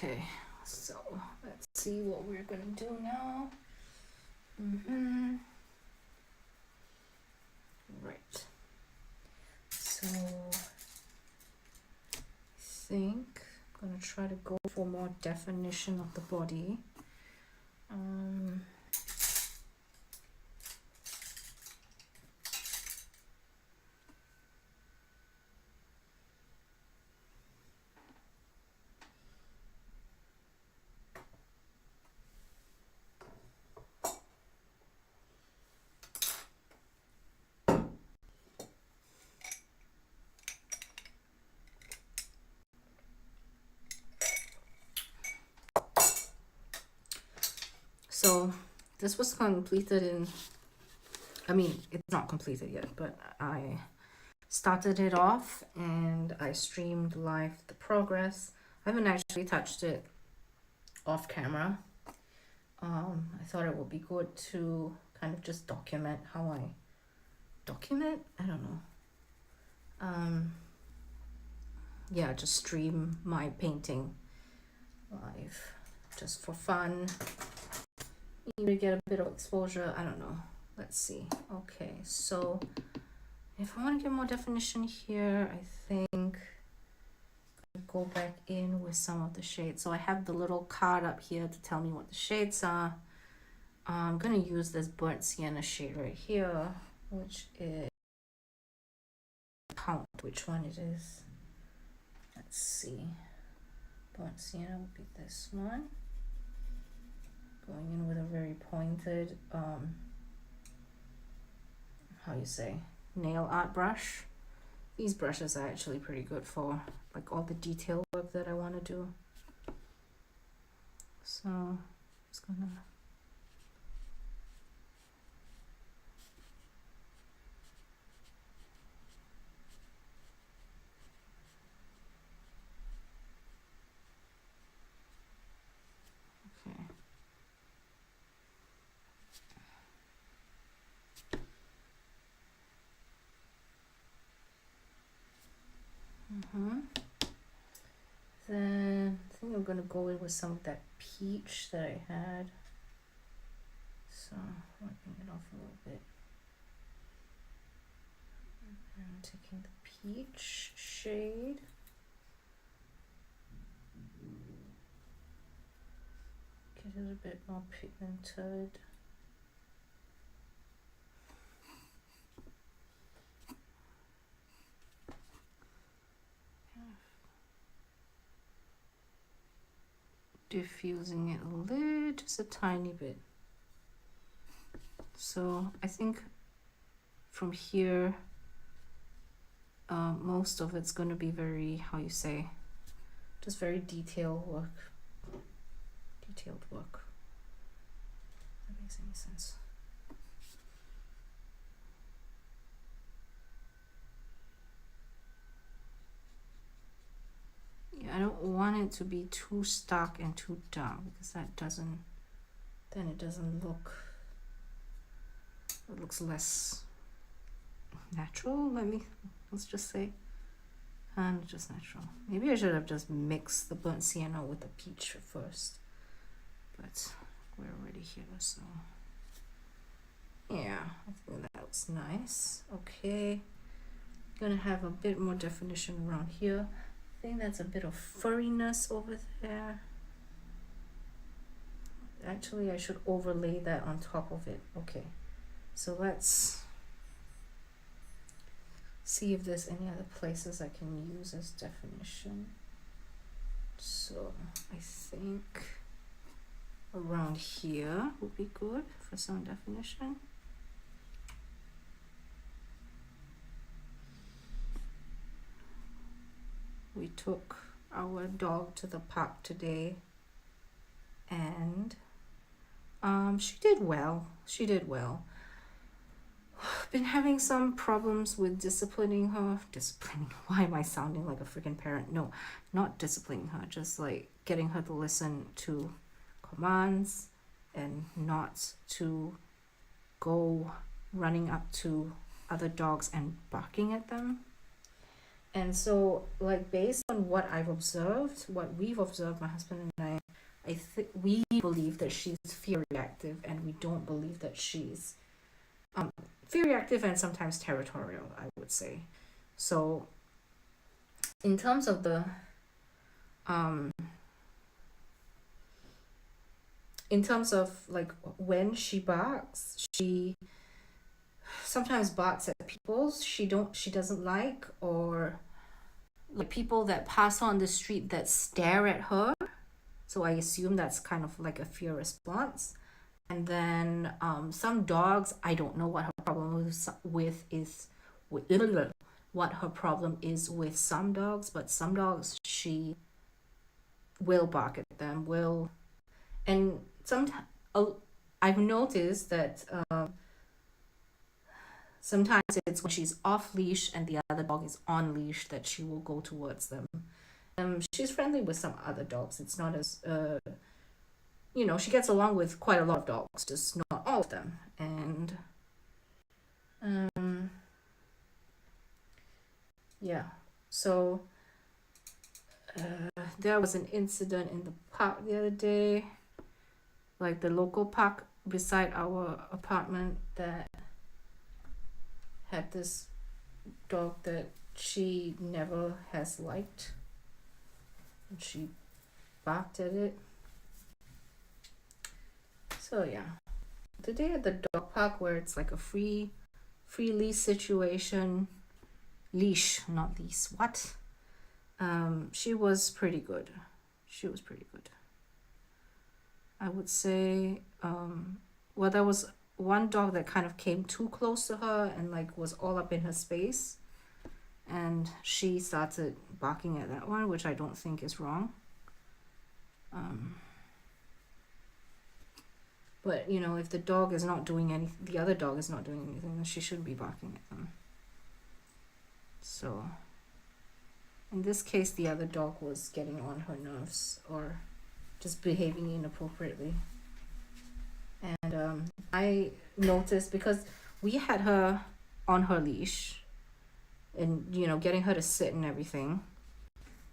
Okay, so let's see what we're gonna do now. Right. So I think I'm gonna try to go for more definition of the body. So this was completed in, I mean, it's not completed yet, but I started it off and I streamed live the progress. I haven't actually touched it off camera. I thought it would be good to kind of just document how I I don't know. Yeah, just stream my painting live just for fun. Maybe get a bit of exposure, I don't know. Let's see. Okay, so if I want to get more definition here, I think I'll go back in with some of the shades. So I have the little card up here to tell me what the shades are. I'm going to use this burnt sienna shade right here, which is, count which one it is. Let's see. Burnt sienna would be this one. Going in with a very pointed, how you say, nail art brush. These brushes are actually pretty good for like all the detail work that I want to do. So I'm just gonna okay. Then I think I'm gonna go in with some of that peach that I had. So wiping it off a little bit. And I'm taking the peach shade. Get it a bit more pigmented. Diffusing it a little, just a tiny bit. So I think from here, most of it's going to be very, how you say, just very detailed work. Detailed work. If that makes any sense. Yeah, I don't want it to be too stark and too dark because that doesn't, then it doesn't look, it looks less natural. Let's just say, and just natural. Maybe I should have just mixed the burnt sienna with the peach first, but we're already here, so yeah, I think that looks nice. Okay, gonna have a bit more definition around here. I think that's a bit of furriness over there. Actually, I should overlay that on top of it. Okay, so let's see if there's any other places I can use as definition. So I think around here would be good for some definition. We took our dog to the park today and she did well. Been having some problems with disciplining her. Why am I sounding like a freaking parent? No, not disciplining her, just like getting her to listen to commands and not to go running up to other dogs and barking at them. And so, like, based on what I've observed, what we've observed, my husband and I think we believe that she's fear reactive, and we don't believe that she's um, fear reactive and sometimes territorial, I would say. So, in terms of the um, in terms of like when she barks, she sometimes barks at people she doesn't like, or like people that pass on the street that stare at her. So I assume that's kind of like a fear response. And then some dogs, I don't know what her problem what her problem is with some dogs, but some dogs she will bark at them, will, and sometimes I've noticed that sometimes it's when she's off leash and the other dog is on leash that she will go towards them. She's friendly with some other dogs. It's not as she gets along with quite a lot of dogs, just not all of them. And yeah, so there was an incident in the park the other day, like the local park beside our apartment, that had this dog that she never has liked, and she barked at it. So yeah, the day at the dog park where it's like a free leash situation, leash, not lease. What? She was pretty good. She was pretty good. I would say, well, there was one dog that kind of came too close to her and like was all up in her space, and she started barking at that one, which I don't think is wrong. But if the dog is not doing anything, the other dog is not doing anything, then she shouldn't be barking at them. So in this case, the other dog was getting on her nerves or just behaving inappropriately. And I noticed, because we had her on her leash and getting her to sit and everything,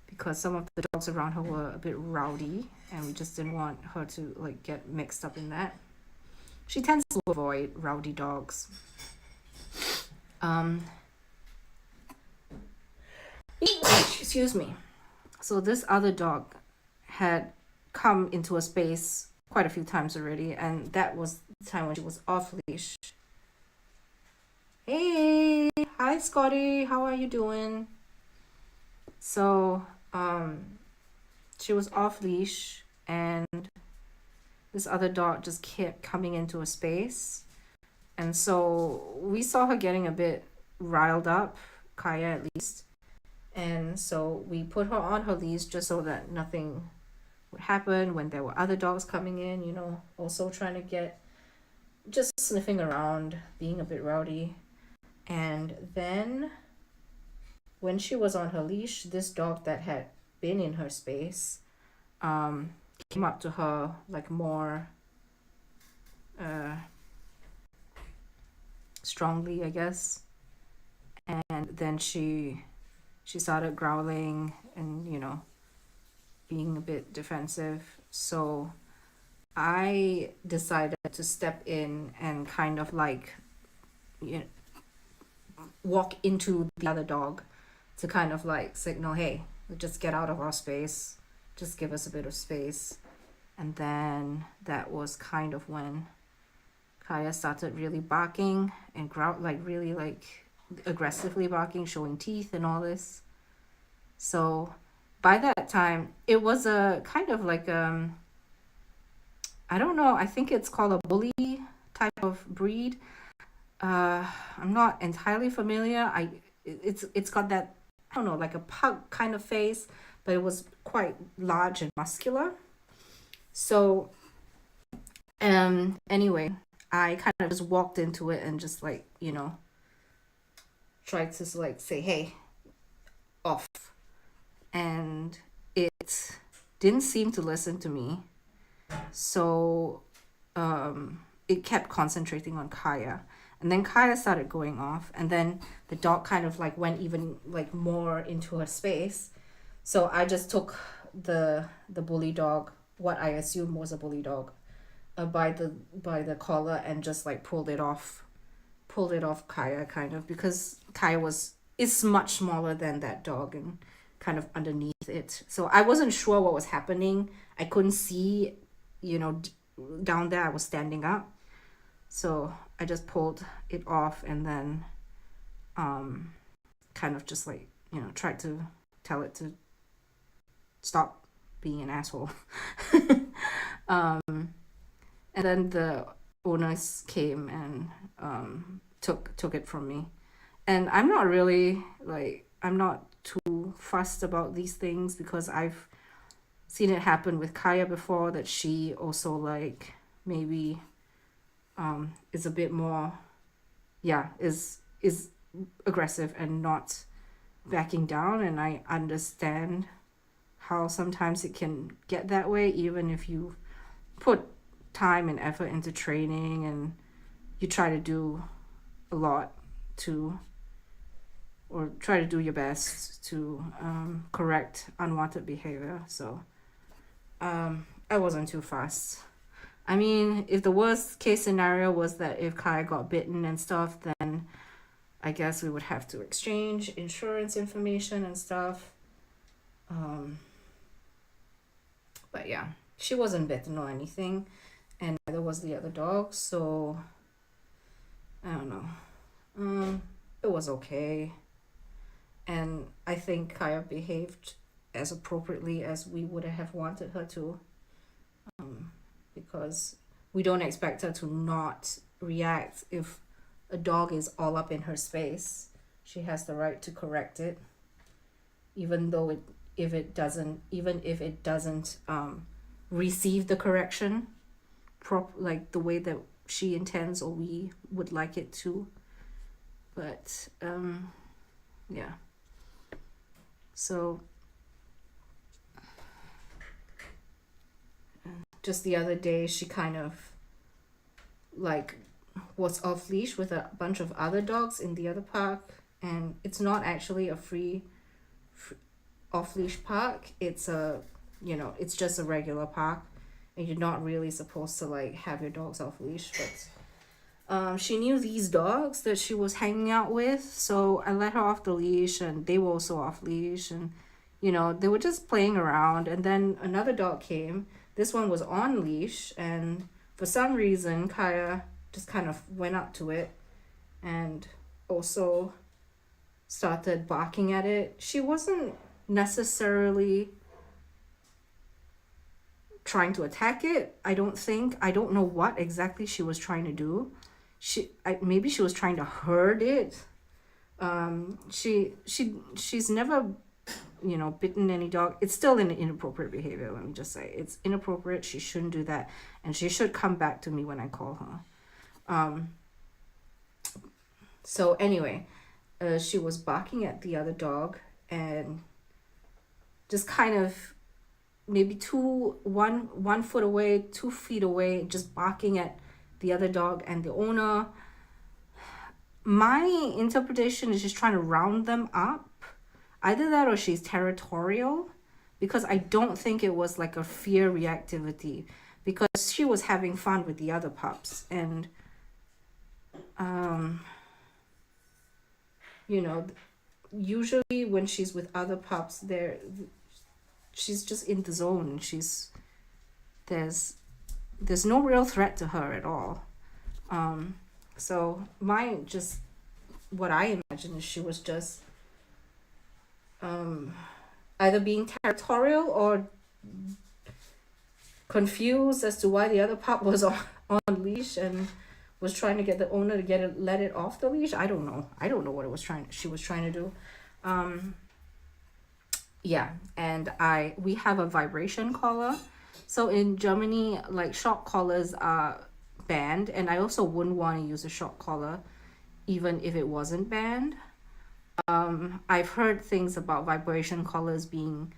because some of the dogs around her were a bit rowdy and we just didn't want her to like get mixed up in that. She tends to avoid rowdy dogs. Excuse me. So this other dog had come into a space quite a few times already, and that was the time when she was off leash. Hey, hi Scotty, how are you doing? So she was off leash, and this other dog just kept coming into a space, and so we saw her getting a bit riled up, Kaya at least, and so we put her on her leash just so that nothing would happen when there were other dogs coming in, also trying to get, just sniffing around, being a bit rowdy. And then when she was on her leash, this dog that had been in her space came up to her like more strongly, I guess. And then she started growling and being a bit defensive. So I decided to step in and kind of like walk into the other dog to kind of like signal, hey, just get out of our space, just give us a bit of space. And then that was kind of when Kaya started really barking and growl, like really like aggressively barking, showing teeth and all this. So by that time, it was a kind of like I don't know, I think it's called a bully type of breed. I'm not entirely familiar. It's got that, I don't know, like a pug kind of face, but it was quite large and muscular. So anyway, I kind of just walked into it and just like tried to like say, hey, off. And it didn't seem to listen to me. So it kept concentrating on Kaya. And then Kaya started going off, and then the dog kind of like went even like more into her space. So I just took the bully dog, what I assumed was a bully dog, by the collar, and just like pulled it off Kaya, kind of, because Kaya is much smaller than that dog and kind of underneath it. So I wasn't sure what was happening. I couldn't see, down there. I was standing up. So I just pulled it off, and then kind of just like, tried to tell it to stop being an asshole. And then the owners came and took it from me. And I'm not too fussed about these things, because I've seen it happen with Kaya before, that she also like maybe is a bit more, is aggressive and not backing down. And I understand how sometimes it can get that way, even if you put time and effort into training and you try to do a lot or try to do your best to correct unwanted behavior. So I wasn't too fast. I mean, if the worst case scenario was that if Kai got bitten and stuff, then I guess we would have to exchange insurance information and stuff. But yeah, she wasn't bitten or anything, and neither was the other dog. So I don't know. It was okay, and I think Kaya behaved as appropriately as we would have wanted her to, because we don't expect her to not react if a dog is all up in her space. She has the right to correct it, even if it doesn't receive the correction like the way that she intends or we would like it to. But yeah. So just the other day, she kind of like was off leash with a bunch of other dogs in the other park, and it's not actually a free off leash park. It's it's just a regular park, and you're not really supposed to like have your dogs off leash. But she knew these dogs that she was hanging out with, so I let her off the leash, and they were also off leash, and they were just playing around. And then another dog came. This one was on leash, and for some reason Kaya just kind of went up to it and also started barking at it. She wasn't necessarily trying to attack it. I don't know what exactly she was trying to do. Maybe she was trying to herd it. She's never bitten any dog. It's still an inappropriate behavior. Let me just say, it's inappropriate. She shouldn't do that, and she should come back to me when I call her. So anyway, she was barking at the other dog, and just kind of maybe 1 foot away, 2 feet away, just barking at the other dog and the owner. My interpretation is just trying to round them up. Either that or she's territorial, because I don't think it was like a fear reactivity, because she was having fun with the other pups. And usually when she's with other pups, she's just in the zone. There's no real threat to her at all. So what I imagine is she was just either being territorial or confused as to why the other pup was on leash and was trying to get the owner to let it off the leash. I don't know what she was trying to do. Yeah, and we have a vibration collar. So in Germany, like, shock collars are banned, and I also wouldn't want to use a shock collar even if it wasn't banned. I've heard things about vibration collars being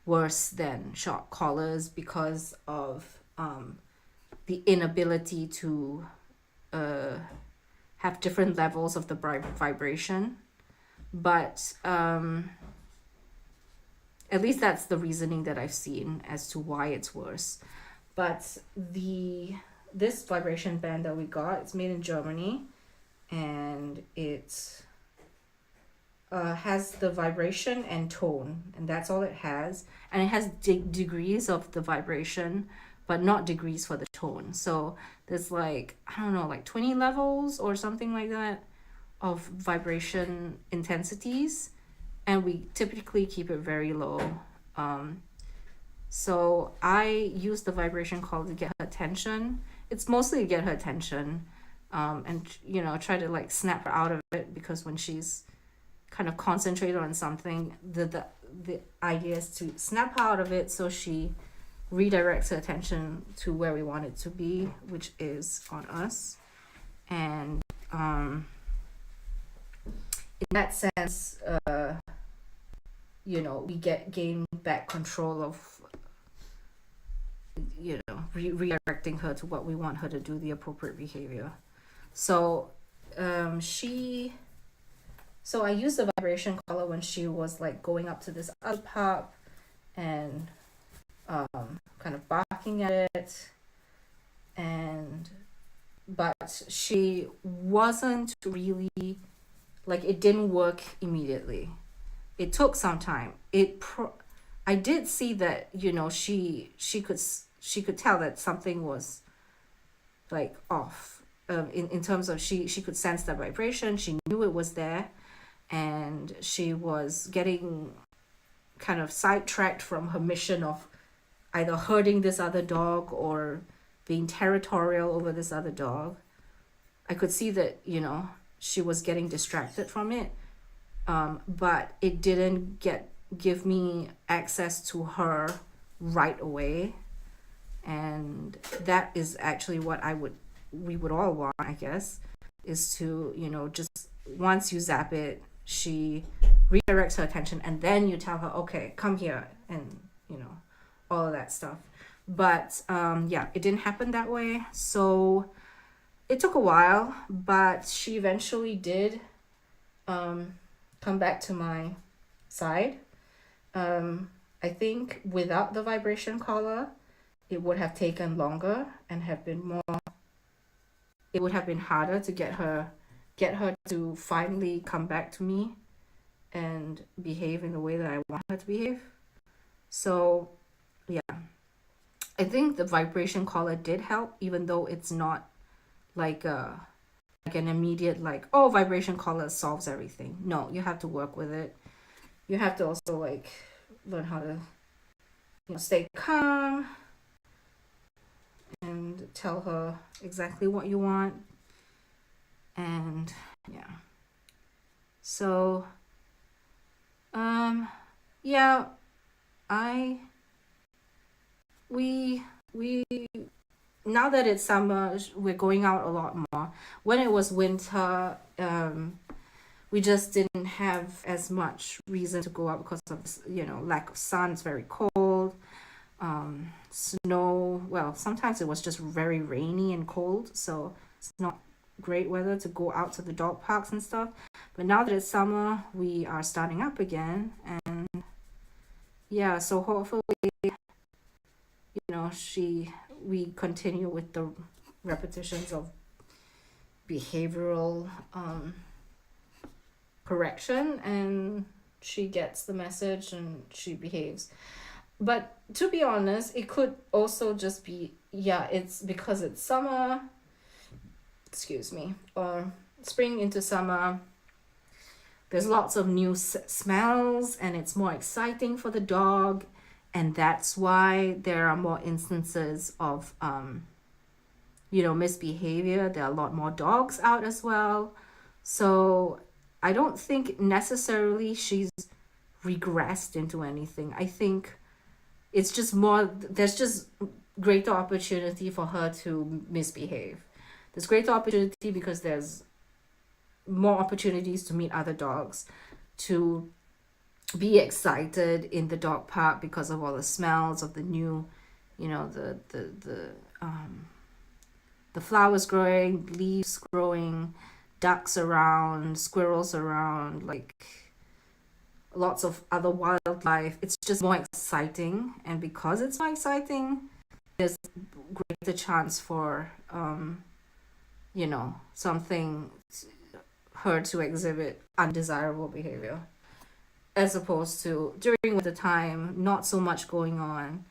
worse than shock collars because of the inability to have different levels of the vibration, but at least that's the reasoning that I've seen as to why it's worse. But this vibration band that we got, it's made in Germany, and it has the vibration and tone, and that's all it has. And it has degrees of the vibration, but not degrees for the tone. So there's like, I don't know, like 20 levels or something like that of vibration intensities, and we typically keep it very low. So I use the vibration collar to get her attention. It's mostly to get her attention, and try to like snap her out of it, because when she's kind of concentrated on something, the idea is to snap her out of it so she redirects her attention to where we want it to be, which is on us. And in that sense, we gain back control of redirecting her to what we want her to do, the appropriate behavior. So so I used the vibration collar when she was like going up to this other pup and kind of barking at it, but she wasn't really, like, it didn't work immediately. It took some time. I did see that she could tell that something was like off, in terms of she could sense the vibration. She knew it was there, and she was getting kind of sidetracked from her mission of either hurting this other dog or being territorial over this other dog. I could see that she was getting distracted from it, but it didn't give me access to her right away. And that is actually what we would all want, I guess, is to just once you zap it, she redirects her attention, and then you tell her, okay, come here, and all of that stuff. But it didn't happen that way. So it took a while, but she eventually did come back to my side. I think without the vibration collar, it would have taken longer and it would have been harder to get her to finally come back to me and behave in the way that I want her to behave. So yeah, I think the vibration collar did help, even though it's not like an immediate vibration collar solves everything. No, you have to work with it. You have to also learn how to stay calm and tell her exactly what you want. And yeah, so we now that it's summer, we're going out a lot more. When it was winter, we just didn't have as much reason to go out because of lack of sun. It's very cold. Snow. Well, sometimes it was just very rainy and cold, so it's not great weather to go out to the dog parks and stuff. But now that it's summer, we are starting up again, and yeah, so hopefully we continue with the repetitions of behavioral correction, and she gets the message and she behaves. But to be honest, it could also just be it's because it's summer, or spring into summer. There's lots of new smells, and it's more exciting for the dog, and that's why there are more instances of misbehavior. There are a lot more dogs out as well. So I don't think necessarily she's regressed into anything. I think it's just there's just greater opportunity for her to misbehave. There's greater opportunity because there's more opportunities to meet other dogs, to be excited in the dog park because of all the smells of the new, the flowers growing, leaves growing, ducks around, squirrels around, like lots of other wildlife. It's just more exciting, and because it's more exciting, there's greater chance for something her to exhibit undesirable behavior, as opposed to during the time not so much going on.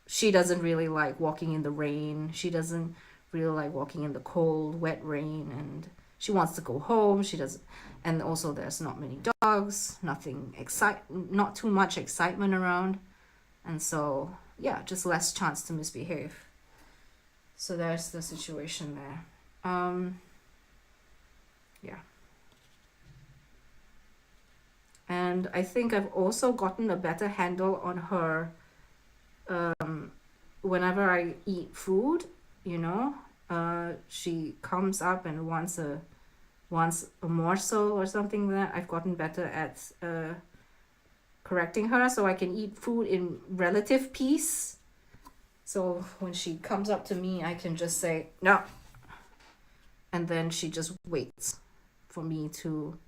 She doesn't really like walking in the rain. She doesn't really like walking in the cold, wet rain, and she wants to go home. She doesn't, and also there's not many dogs, not too much excitement around, and so yeah, just less chance to misbehave. So there's the situation there. Yeah. And I think I've also gotten a better handle on her whenever I eat food, she comes up and wants a morsel or something like that. I've gotten better at correcting her so I can eat food in relative peace. So when she comes up to me, I can just say, no. And then she just waits for me to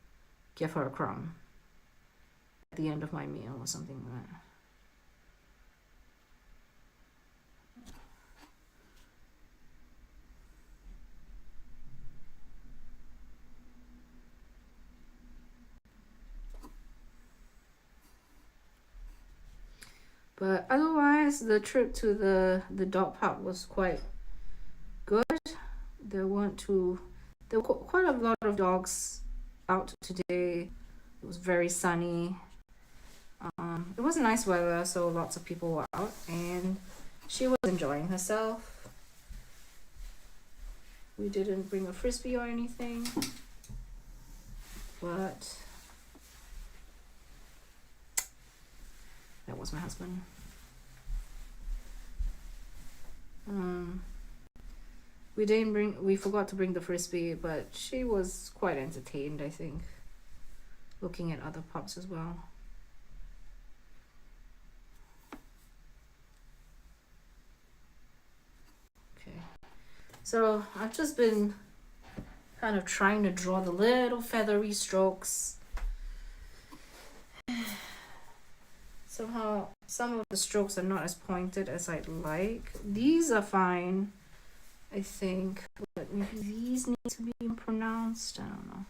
give her a crumb at the end of my meal or something like that. But otherwise, the trip to the dog park was quite good. There were quite a lot of dogs out today. It was very sunny. It was nice weather, so lots of people were out, and she was enjoying herself. We didn't bring a frisbee or anything, but that was my husband. We forgot to bring the frisbee, but she was quite entertained, I think, looking at other pups as well. Okay, so I've just been kind of trying to draw the little feathery strokes. Somehow some of the strokes are not as pointed as I'd like. These are fine, I think, but maybe these need to be pronounced. I don't know.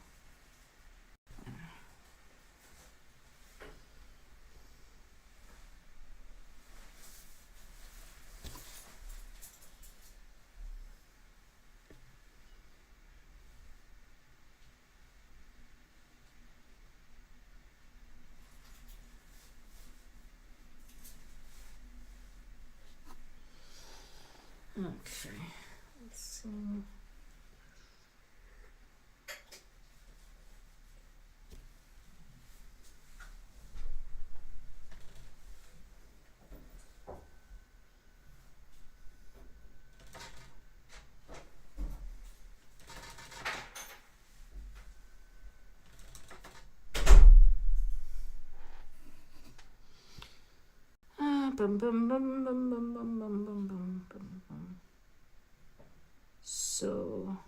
Okay, let's see. Bum, bum, bum, bum, bum, bum, bum, bum, bum, bum. So,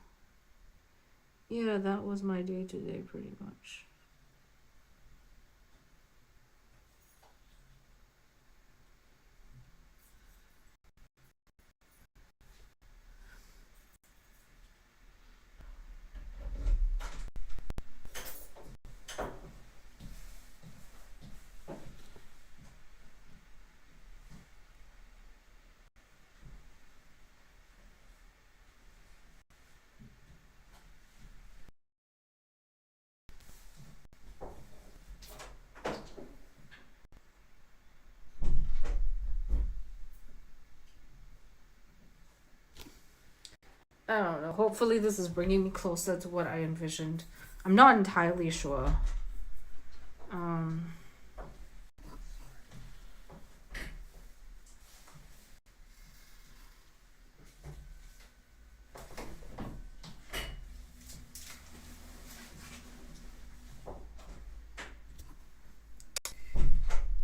yeah, that was my day today pretty much. I don't know. Hopefully, this is bringing me closer to what I envisioned. I'm not entirely sure.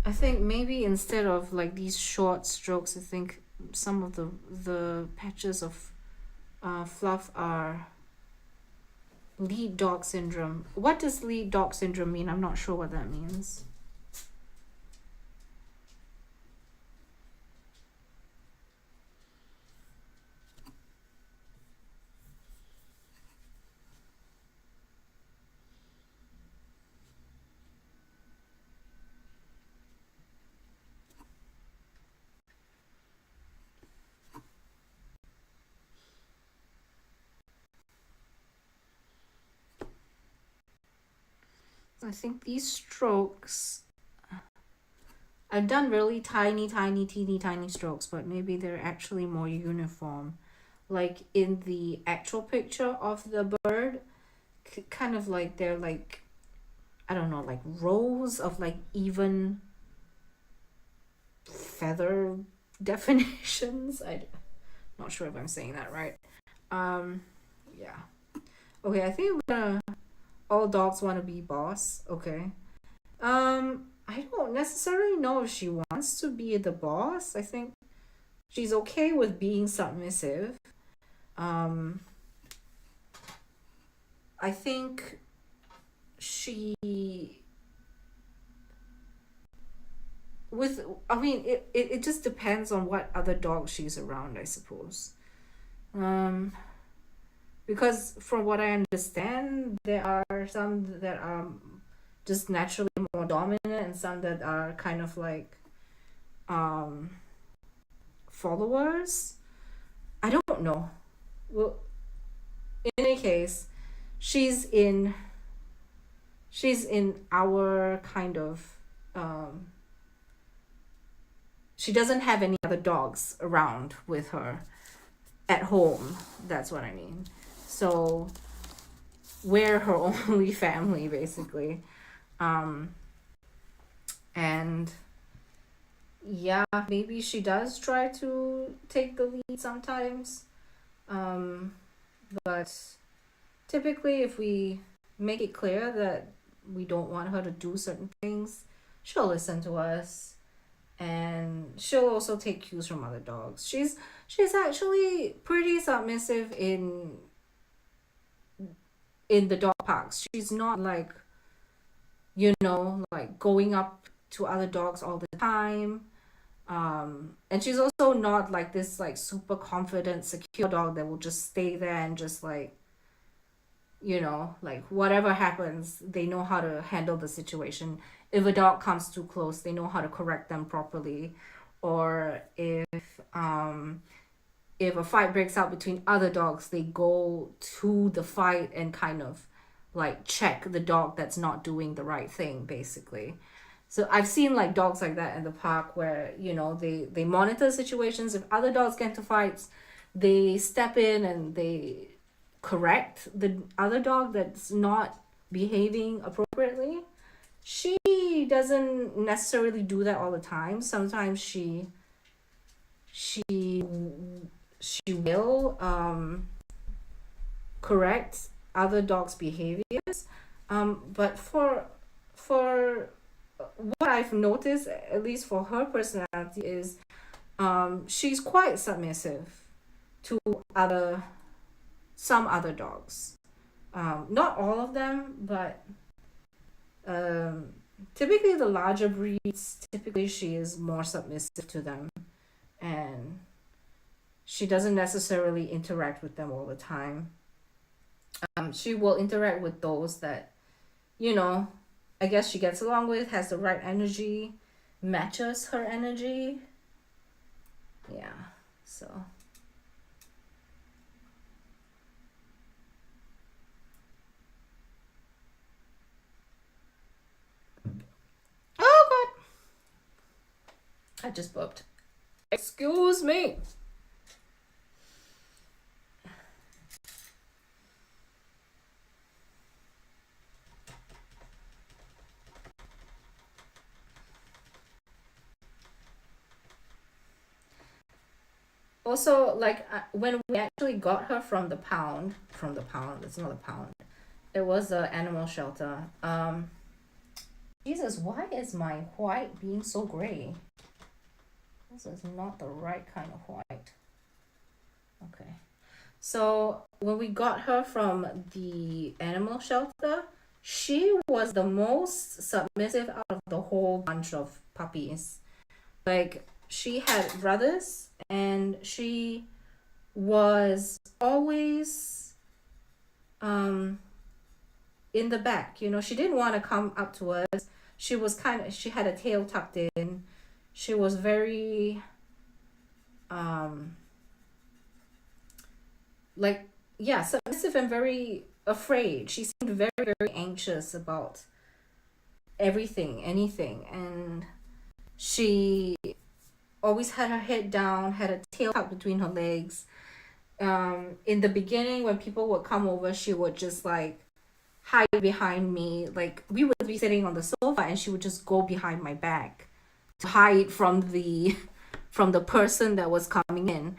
I think maybe instead of like these short strokes, I think some of the patches of fluff are Lead dog syndrome. What does lead dog syndrome mean? I'm not sure what that means. I think these strokes, I've done really tiny, tiny, teeny, tiny strokes, but maybe they're actually more uniform. Like in the actual picture of the bird, kind of like they're like, I don't know, like rows of like even feather definitions. I'm not sure if I'm saying that right. Um, yeah. Okay, I think we're gonna all dogs want to be boss. Okay. I don't necessarily know if she wants to be the boss. I think she's okay with being submissive. Um, I think she with I mean it just depends on what other dog she's around, I suppose. Um, because from what I understand, there are some that are just naturally more dominant and some that are kind of like um followers. I don't know. Well, in any case, she's in she's in our kind of she doesn't have any other dogs around with her at home. That's what I mean. So we're her only family basically. Um and yeah, maybe she does try to take the lead sometimes. Um but typically if we make it clear that we don't want her to do certain things, she'll listen to us and she'll also take cues from other dogs. She's actually pretty submissive in the dog parks. She's not like, like going up to other dogs all the time. And she's also not like this like super confident, secure dog that will just stay there and just like, like whatever happens, they know how to handle the situation. If a dog comes too close, they know how to correct them properly. Or if a fight breaks out between other dogs, they go to the fight and kind of like check the dog that's not doing the right thing, basically. So I've seen like dogs like that in the park where, they monitor situations. If other dogs get into fights, they step in and they correct the other dog that's not behaving appropriately. She doesn't necessarily do that all the time. Sometimes she she will correct other dogs' behaviors. But for what I've noticed, at least for her personality, is she's quite submissive to other some other dogs. Not all of them, but um, typically the larger breeds. Typically, she is more submissive to them, and she doesn't necessarily interact with them all the time. She will interact with those that, you know, I guess she gets along with, has the right energy, matches her energy. Yeah, so. Oh god, I just burped. Excuse me. Also, like when we actually got her from the pound, it's not a pound. It was a animal shelter. Jesus, why is my white being so gray? This is not the right kind of white. Okay. So when we got her from the animal shelter, she was the most submissive out of the whole bunch of puppies. Like, she had brothers, and she was always um in the back. You know, she didn't want to come up to us. She had a tail tucked in. She was very um like, yeah, submissive and very afraid. She seemed very, very anxious about everything, anything. And she always had her head down, had a tail tucked between her legs. In the beginning, when people would come over, she would just like hide behind me. Like, we would be sitting on the sofa and she would just go behind my back to hide from the person that was coming in.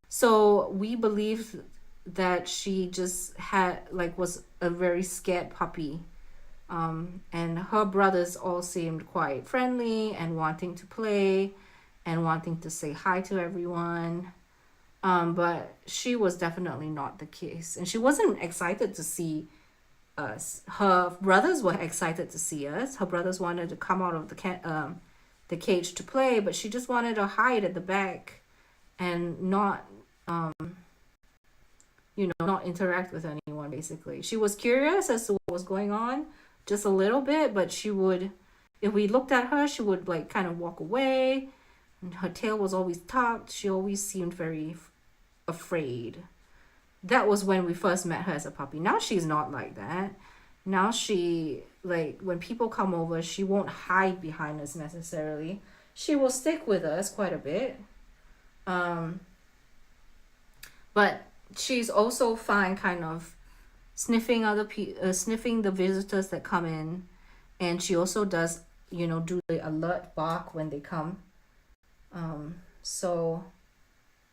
So we believed that she just had like was a very scared puppy. And her brothers all seemed quite friendly and wanting to play and wanting to say hi to everyone. But she was definitely not the case, and she wasn't excited to see us. Her brothers were excited to see us. Her brothers wanted to come out of the cage to play, but she just wanted to hide at the back and not not interact with anyone. Basically, she was curious as to what was going on, just a little bit, but she would, if we looked at her, she would like kind of walk away, and her tail was always tucked. She always seemed very afraid. That was when we first met her as a puppy. Now she's not like that. Now she, like, when people come over, she won't hide behind us necessarily. She will stick with us quite a bit. Um, but she's also fine kind of sniffing the visitors that come in, and she also does, do the alert bark when they come. So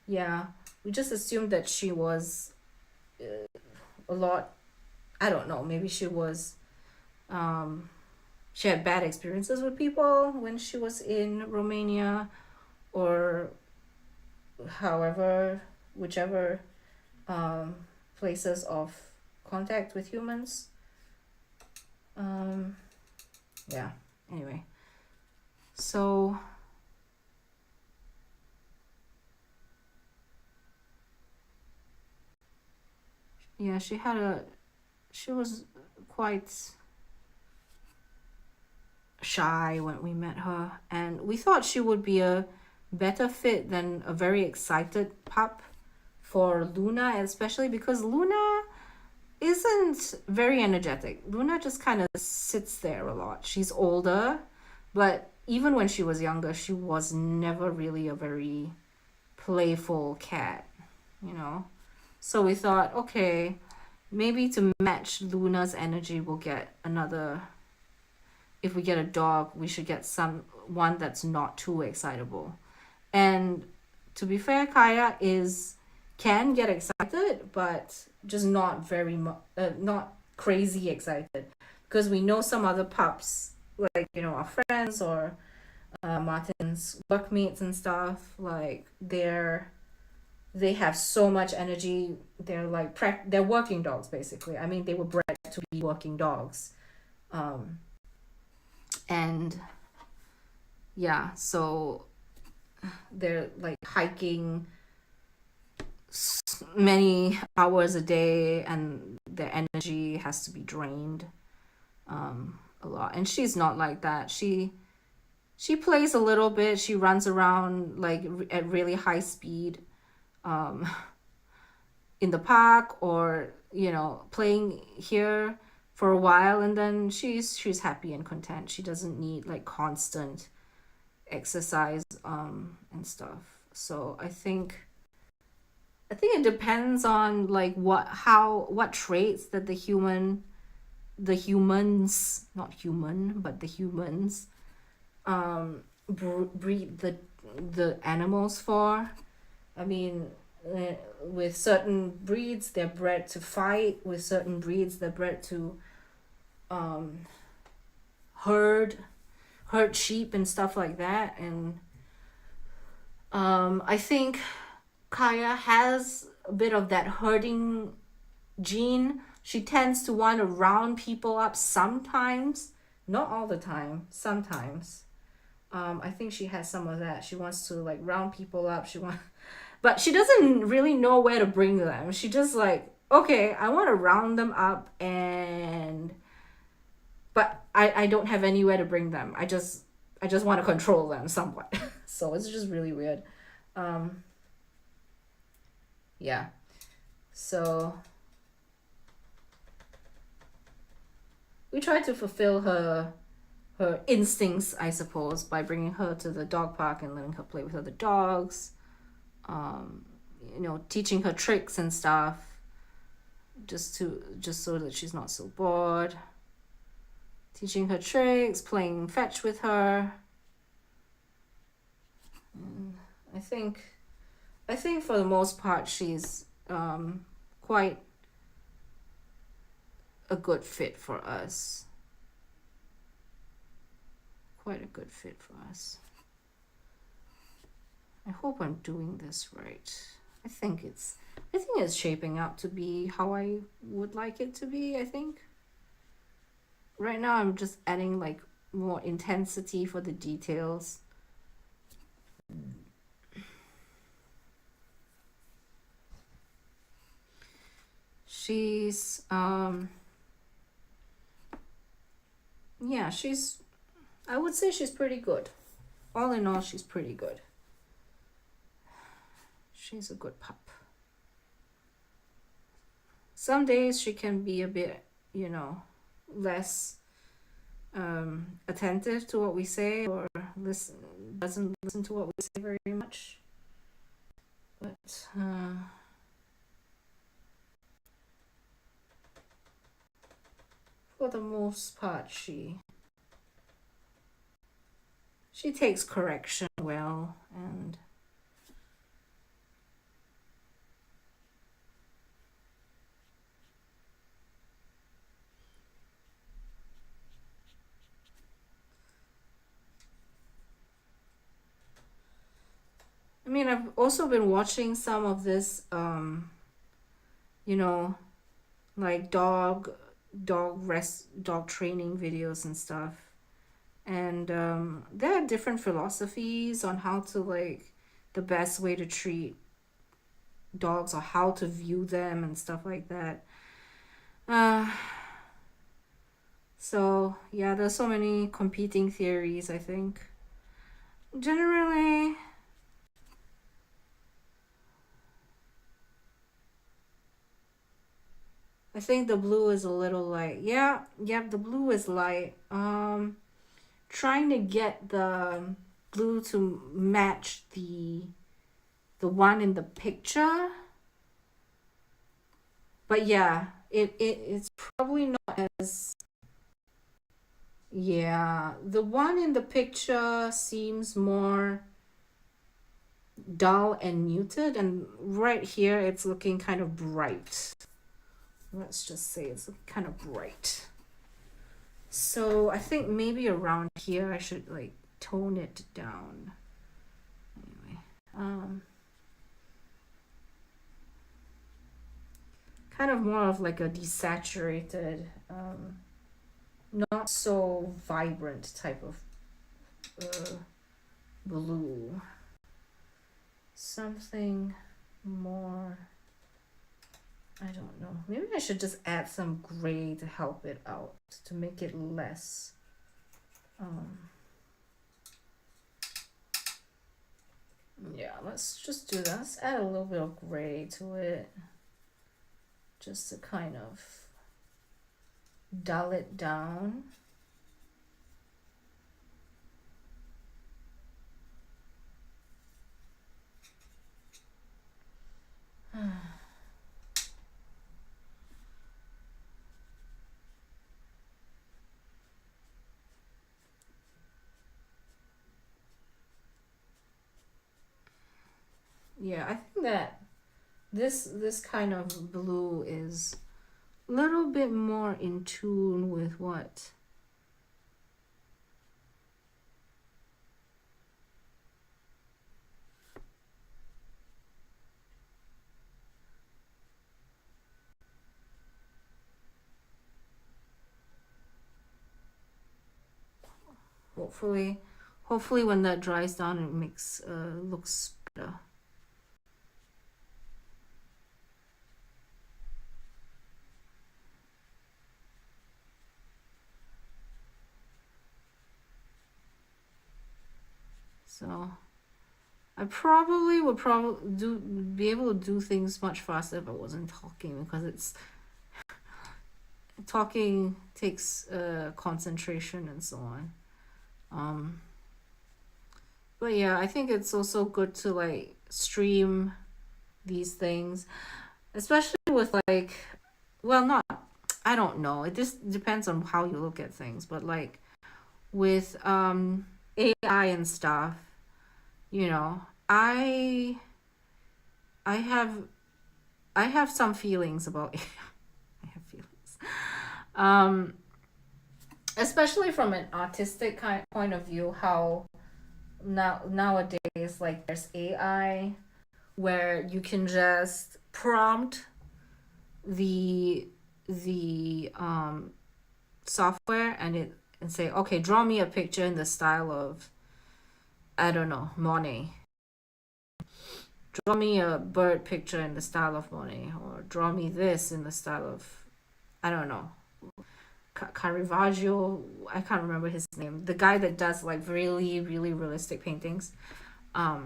yeah, we just assumed that she was a lot. I don't know. Maybe she had bad experiences with people when she was in Romania, or however, whichever um, places of contact with humans. Um, yeah. Anyway, so yeah, she was quite shy when we met her, and we thought she would be a better fit than a very excited pup for Luna, especially because Luna isn't very energetic. Luna just kind of sits there a lot. She's older, but even when she was younger, she was never really a very playful cat, you know? So we thought, okay, maybe to match Luna's energy, we'll get another. If we get a dog, we should get one that's not too excitable. And to be fair, Kaya can get excited, but just not not crazy excited, because we know some other pups, like our friends or Martin's workmates and stuff, like they have so much energy. They're like they're working dogs basically. I mean, they were bred to be working dogs. And yeah, so they're like hiking many hours a day, and their energy has to be drained a lot. And she's not like that. She plays a little bit. She runs around like at really high speed in the park, or playing here for a while, and then she's happy and content. She doesn't need like constant exercise and stuff. So I think it depends on like what traits that the humans, not human, but the humans breed the animals for. I mean, with certain breeds they're bred to fight. With certain breeds they're bred to herd sheep and stuff like that. And I think Kaya has a bit of that herding gene. She tends to want to round people up sometimes, not all the time, sometimes. I think she has some of that. She wants to like round people up. But she doesn't really know where to bring them. She just like, okay, I want to round them up, but I don't have anywhere to bring them. I just want to control them somewhat. So it's just really weird. Um, yeah. So we try to fulfill her instincts, I suppose, by bringing her to the dog park and letting her play with other dogs. Um, teaching her tricks and stuff, just so that she's not so bored. Teaching her tricks, playing fetch with her. And I think for the most part she's quite a good fit for us. Quite a good fit for us. I hope I'm doing this right. I think it's shaping up to be how I would like it to be, I think. Right now I'm just adding like more intensity for the details. She's yeah, I would say she's pretty good. All in all, she's pretty good. She's a good pup. Some days she can be a bit, less attentive to what we say, or doesn't listen to what we say very much. But for the most part, she takes correction well, and I mean, I've also been watching some of this, you know, like dog training videos and stuff, and there are different philosophies on how to like the best way to treat dogs or how to view them and stuff like that. Uh, so yeah, there's so many competing theories, I think. Generally, I think the blue is a little light. Yeah, the blue is light. Trying to get the blue to match the one in the picture. But yeah, it's probably not as, yeah, the one in the picture seems more dull and muted, and right here it's looking kind of bright. Let's just say it's kind of bright. So I think maybe around here I should like tone it down. Anyway, kind of more of like a desaturated, not so vibrant type of blue. Something more, I don't know. Maybe I should just add some gray to help it out, to make it less. Yeah, let's just do that. Let's add a little bit of gray to it, just to kind of dull it down. Yeah, I think that this kind of blue is a little bit more in tune with what hopefully when that dries down, it makes looks better. So I probably would be able to do things much faster if I wasn't talking, because it's talking takes concentration and so on. But yeah, I think it's also good to like stream these things, especially with like, well, not, I don't know. It just depends on how you look at things, but like with AI and stuff, you know, I have I have some feelings about AI. I have feelings. Um Especially from an artistic kind point of view, how nowadays like there's AI where you can just prompt the software, and it and say, okay, draw me a picture in the style of, I don't know, Monet. Draw me a bird picture in the style of Monet, or draw me this in the style of, I don't know, Caravaggio. I can't remember his name. The guy that does like really, really realistic paintings. Um,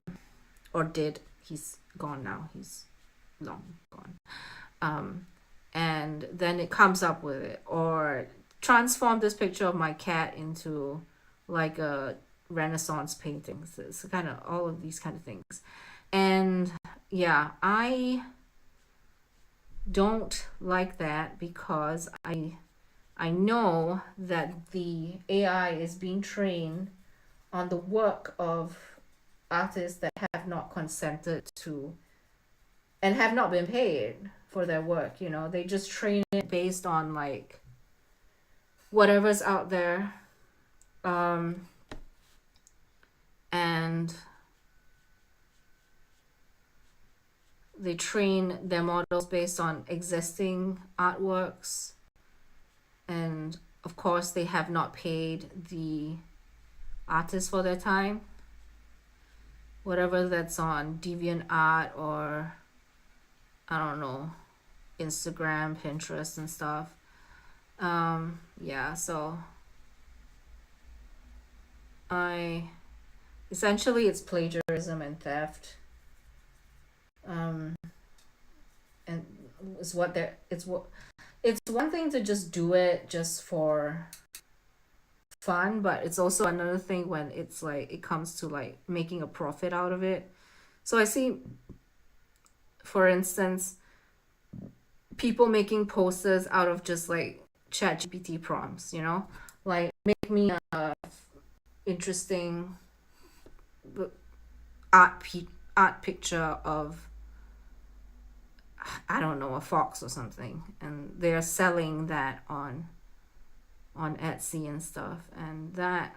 or did. He's gone now. He's long gone. Um, and then it comes up with it, or transform this picture of my cat into like a Renaissance painting. So it's kind of all of these kind of things. And yeah, I don't like that, because I know that the AI is being trained on the work of artists that have not consented to and have not been paid for their work. You know, they just train it based on like whatever's out there. And they train their models based on existing artworks, and of course they have not paid the artists for their time, whatever that's on DeviantArt or, I don't know, Instagram, Pinterest and stuff. Yeah, so I essentially it's plagiarism and theft. And it's what they're it's one thing to just do it just for fun, but it's also another thing when it's like it comes to like making a profit out of it. So I see, for instance, people making posters out of just like ChatGPT prompts, you know, like make me a interesting art picture of, I don't know, a fox or something, and they're selling that on Etsy and stuff. And that,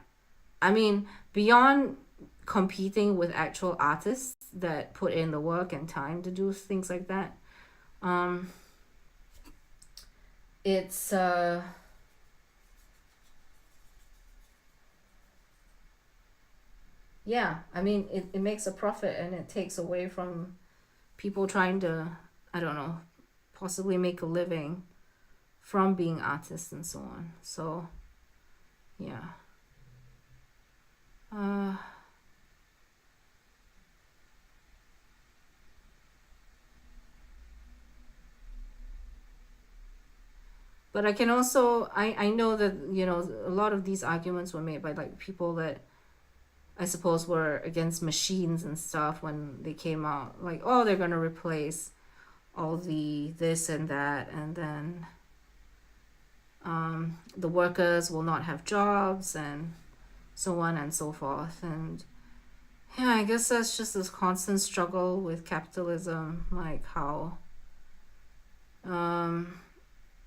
I mean, beyond competing with actual artists that put in the work and time to do things like that, it's yeah, I mean, it makes a profit, and it takes away from people trying to, I don't know, possibly make a living from being artists and so on. So yeah. uh but I can also, I know that, you know, a lot of these arguments were made by like people that I suppose were against machines and stuff when they came out, like, oh, they're gonna replace all the this and that, and then the workers will not have jobs and so on and so forth. And yeah, I guess that's just this constant struggle with capitalism, like how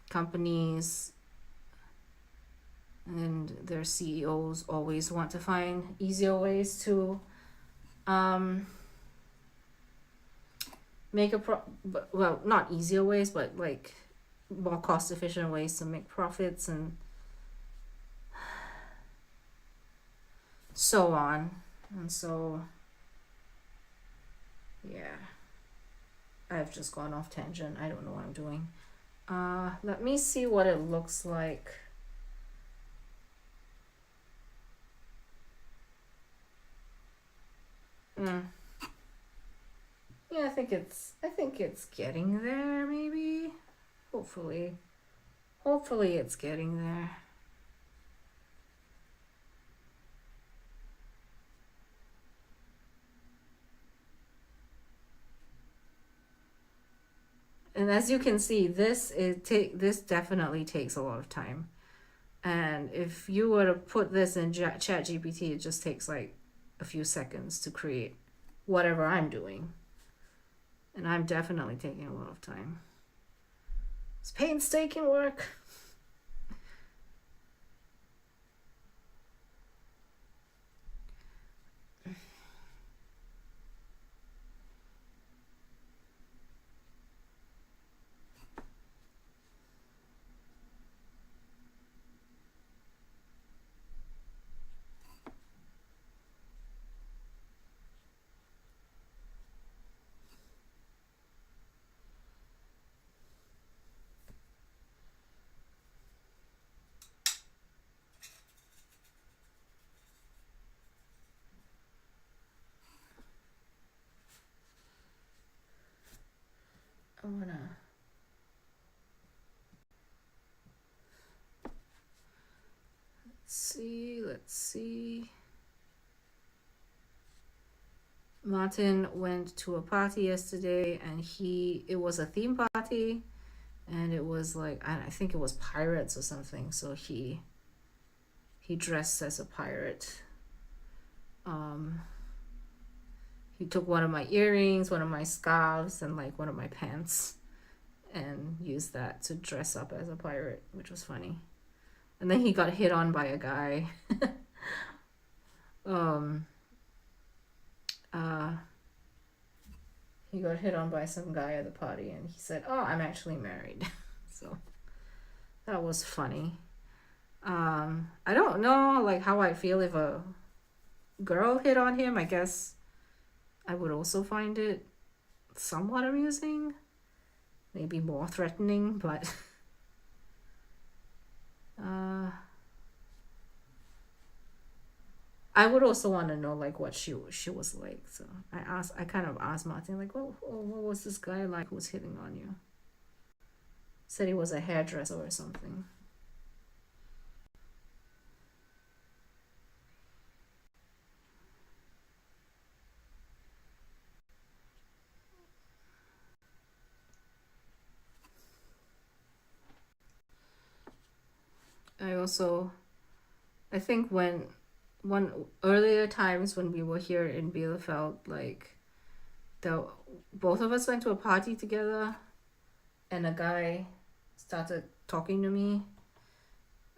companies and their CEOs always want to find easier ways to make a well, not easier ways, but like more cost efficient ways to make profits. And so on. And so, yeah, I've just gone off tangent. I don't know what I'm doing. Let me see what it looks like. Mm. Yeah, I think it's getting there, maybe. Hopefully. Hopefully it's getting there. And as you can see, this definitely takes a lot of time. And if you were to put this in Chat GPT, it just takes like a few seconds to create whatever I'm doing. And I'm definitely taking a lot of time. It's painstaking work. I wanna see, let's see. Martin went to a party yesterday and it was a theme party and it was like, I think it was pirates or something. So he dressed as a pirate. He took one of my earrings, one of my scarves, and like one of my pants and used that to dress up as a pirate, which was funny. And then he got hit on by a guy. um uh he got hit on by some guy at the party and he said, "Oh, I'm actually married." So that was funny. I don't know like how I feel if a girl hit on him. I guess I would also find it somewhat amusing, maybe more threatening, but uh I would also want to know like what she was like. So I kind of asked Martin like, what was this guy like who was hitting on you? Said he was a hairdresser or something. I also I think when one earlier times when we were here in Bielefeld, like the both of us went to a party together, and a guy started talking to me.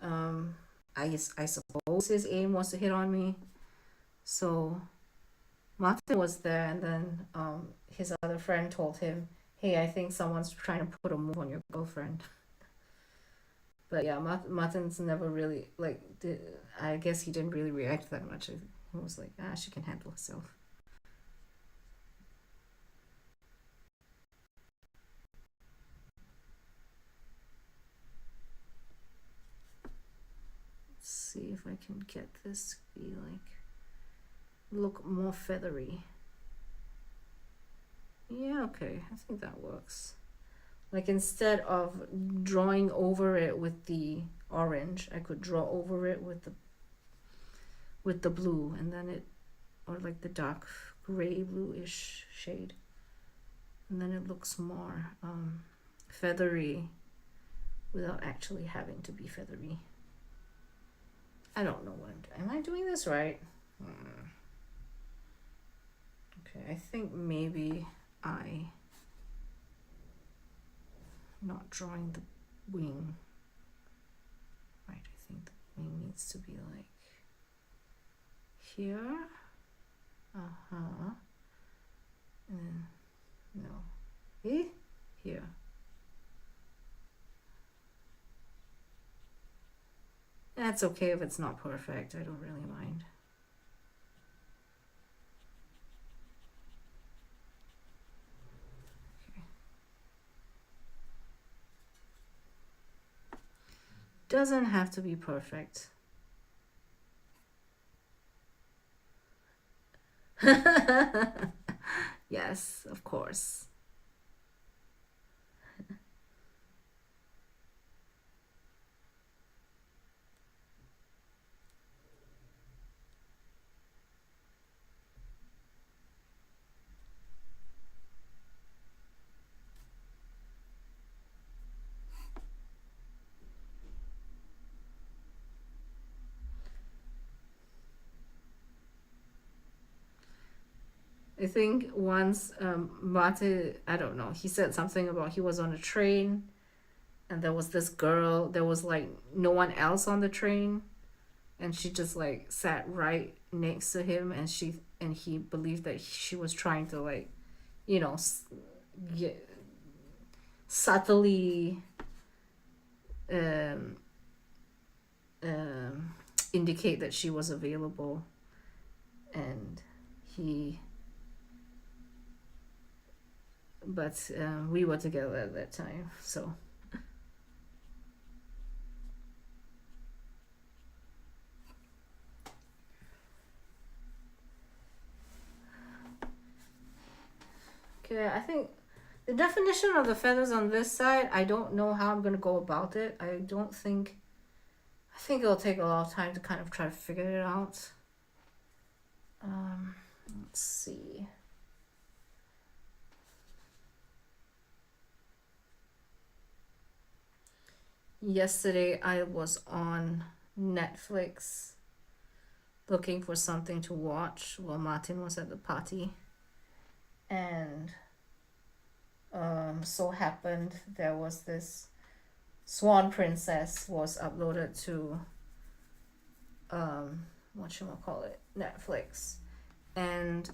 Um, I suppose his aim was to hit on me. So Martin was there, and then his other friend told him, "Hey, I think someone's trying to put a move on your girlfriend." But yeah, Martin's never really like. I guess he didn't really react that much. He was like, "Ah, she can handle herself." Let's see if I can get this to be like look more feathery. Yeah, okay, I think that works. Like instead of drawing over it with the orange, I could draw over it with the blue, and then it or like the dark gray bluish shade, and then it looks more feathery without actually having to be feathery. I don't know what I'm doing. Am I doing this right? Okay, I think maybe I not drawing the wing. Right, I think the wing needs to be like here. Uh-huh. And then no. Here. That's okay if it's not perfect. I don't really mind. doesn't have to be perfect. Yes, of course. I think once Mate, I don't know, he said something about he was on a train and there was this girl, there was like no one else on the train, and she just like sat right next to him, and he believed that she was trying to like, you know, get, subtly um, um, indicate that she was available, and he but we were together at that time, so okay. I think the definition of the feathers on this side, I don't know how I'm gonna go about it. I think it'll take a lot of time to kind of try to figure it out. Let's see. Yesterday I was on Netflix looking for something to watch while Martin was at the party, and so happened there was this Swan Princess was uploaded to whatchamacallit, Netflix, and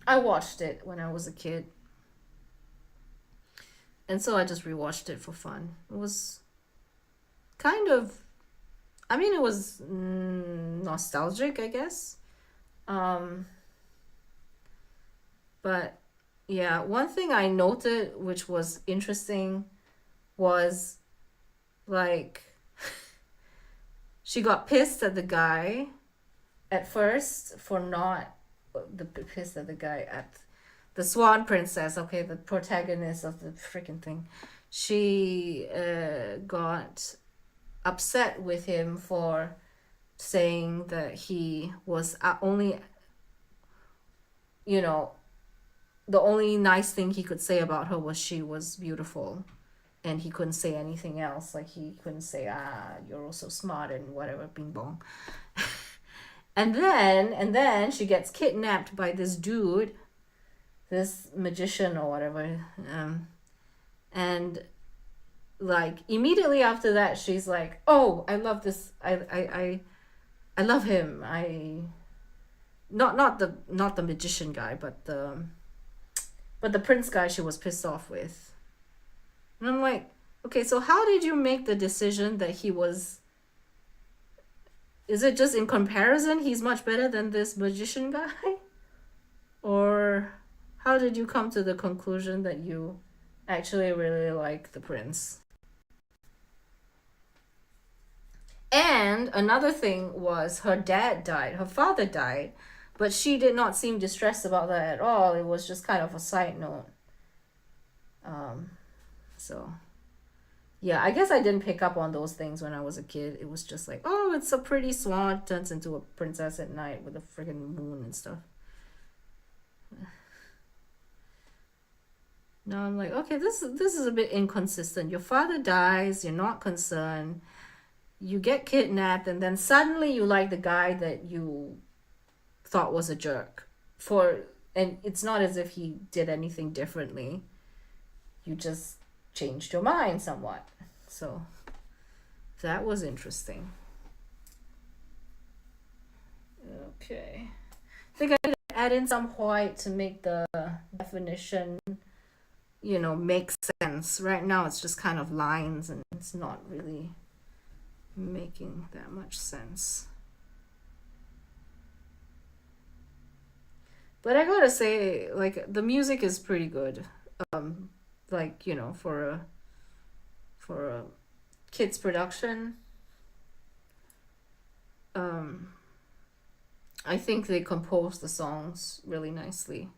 I watched it when I was a kid, and so I just rewatched it for fun. It was kind of, I mean, it was nostalgic, I guess. Um, but yeah, one thing I noted which was interesting was like she got pissed at the guy at first for not pissed at the guy at the Swan Princess, okay, the protagonist of the freaking thing. She got upset with him for saying that he was only, you know, the only nice thing he could say about her was she was beautiful, and he couldn't say anything else. Like he couldn't say, you're also smart and whatever, bing bong. And then she gets kidnapped by this dude, this magician or whatever, and like immediately after that she's like, oh, I love this, I love him. I not the magician guy, but the prince guy she was pissed off with. And I'm like, okay, so how did you make the decision that he was, is it just in comparison he's much better than this magician guy? Or how did you come to the conclusion that you actually really like the prince? And another thing was her dad died, her father died, but she did not seem distressed about that at all. It was just kind of a side note. So yeah, I guess I didn't pick up on those things when I was a kid. It was just like, oh, it's a pretty swan turns into a princess at night with a friggin' moon and stuff. Now I'm like, okay, this is a bit inconsistent. Your father dies, you're not concerned. You get kidnapped, and then suddenly you like the guy that you thought was a jerk. And it's not as if he did anything differently. You just changed your mind somewhat. So that was interesting. Okay. I think I need to add in some white to make the definition, make sense. Right now it's just kind of lines and it's not really making that much sense. But I gotta say, like, the music is pretty good. Like, for a kids production. Um, I think they composed the songs really nicely.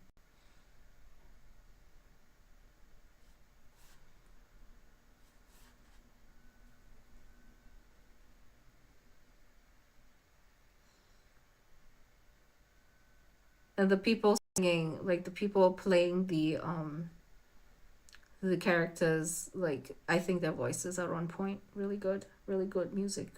And the people singing, like the people playing the characters, like I think their voices are on point. Really good music.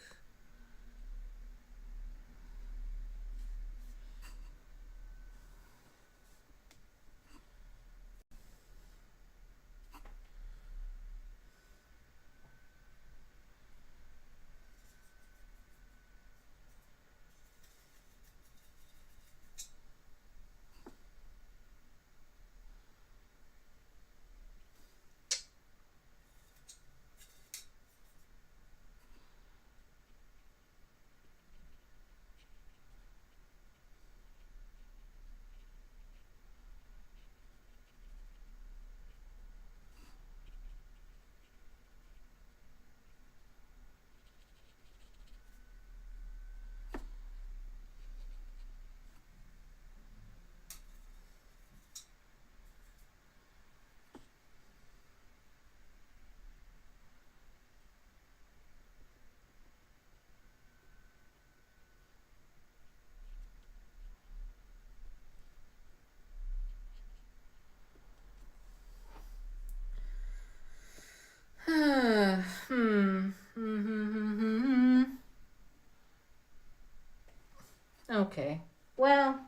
Okay. Well,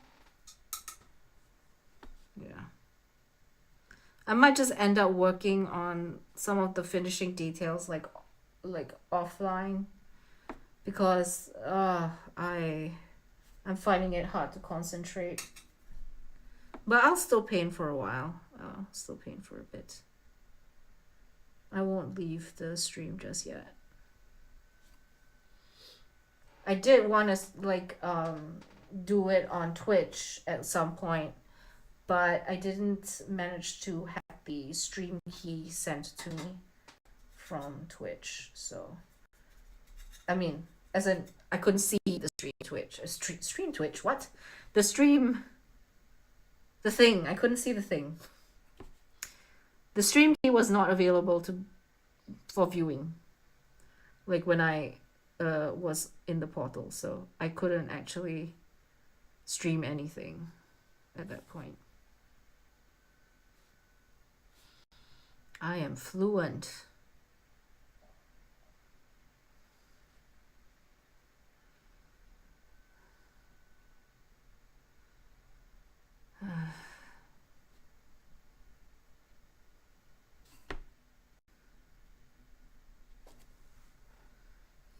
yeah. I might just end up working on some of the finishing details like offline because I'm finding it hard to concentrate. But I'll still paint for a while. I'll still paint for a bit. I won't leave the stream just yet. I did want to do it on Twitch at some point, but I didn't manage to have the stream key sent to me from Twitch. So, I mean, as in, I couldn't see the stream Twitch. Stream Twitch? What? The stream. The thing. I couldn't see the thing. The stream key was not available for viewing. Like when I was in the portal, so I couldn't actually stream anything at that point. I am fluent.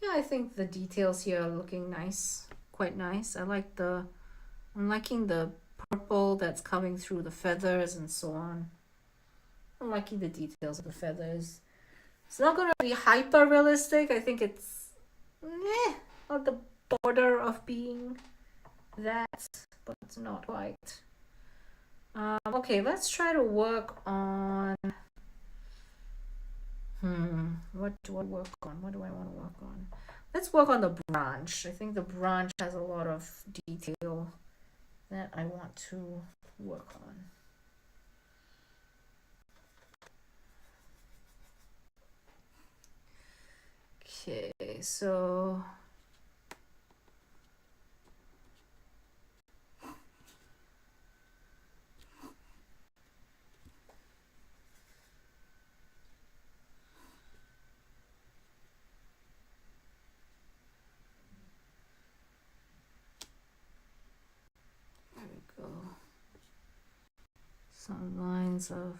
Yeah, I think the details here are looking nice, quite nice. I'm liking the purple that's coming through the feathers and so on. I'm liking the details of the feathers. It's not gonna be hyper realistic. I think it's on the border of being that, but it's not quite. Okay, let's try to work on. What do I work on? What do I want to work on? Let's work on the branch. I think the branch has a lot of detail that I want to work on. Okay, so there we go. Some lines of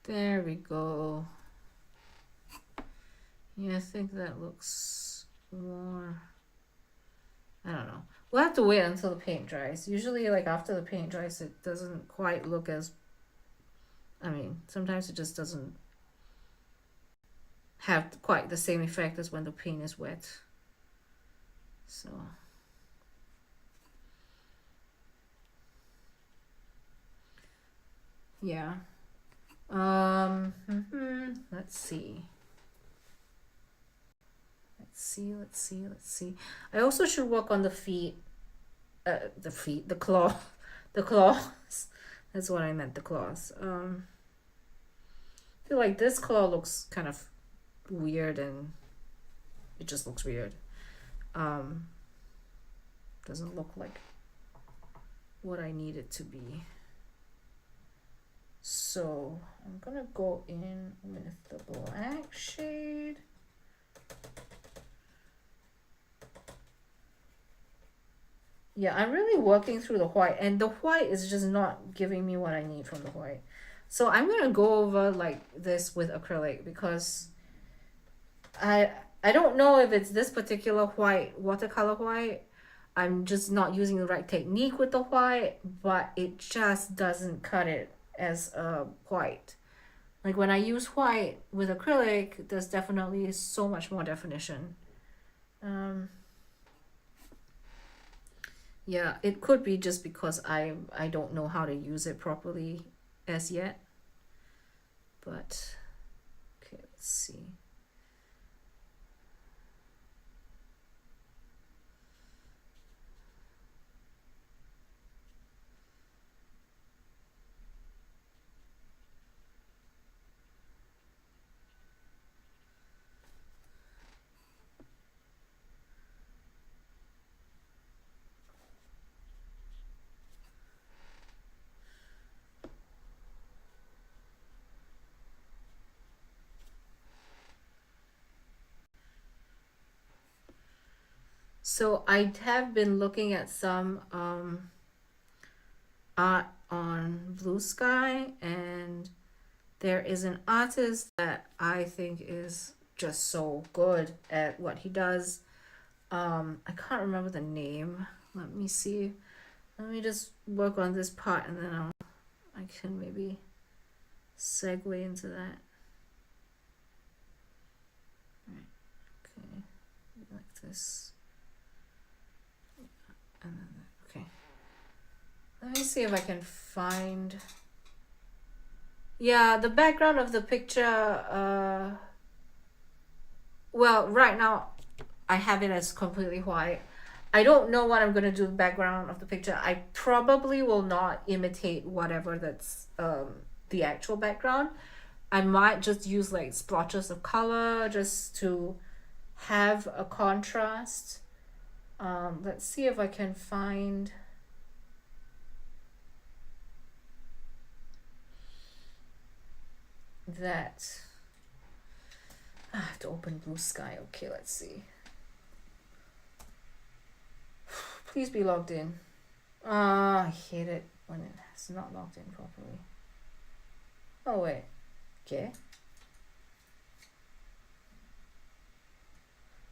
There we go. Yeah, I think that looks more, I don't know. We'll have to wait until the paint dries. Usually, like after the paint dries, it doesn't quite look as, I mean, sometimes it just doesn't have quite the same effect as when the paint is wet. So, yeah. Let's see. Let's see. I also should work on the feet. The claw, the claws. That's what I meant, the claws. I feel like this claw looks kind of weird, and it just looks weird. Doesn't look like what I need it to be. So I'm gonna go in with the black shade. Yeah, I'm really working through the white, and the white is just not giving me what I need from the white. So I'm gonna go over like this with acrylic, because I I don't know if it's this particular white, watercolor white. I'm just not using the right technique with the white, but it just doesn't cut it as white. Like when I use white with acrylic, there's definitely so much more definition. Yeah, it could be just because I don't know how to use it properly as yet. But okay, let's see. So I have been looking at some art on Blue Sky, and there is an artist that I think is just so good at what he does. I can't remember the name. Let me see. Let me just work on this part, and then I can maybe segue into that. Right. Okay. Like this. And then okay. Let me see if I can find. Yeah, the background of the picture. Well, right now I have it as completely white. I don't know what I'm gonna do with the background of the picture. I probably will not imitate whatever that's the actual background. I might just use like splotches of color just to have a contrast. Let's see if I can find. That. I have to open Blue Sky. Okay, let's see. Please be logged in. I hate it when it's not logged in properly. Oh, wait. Okay.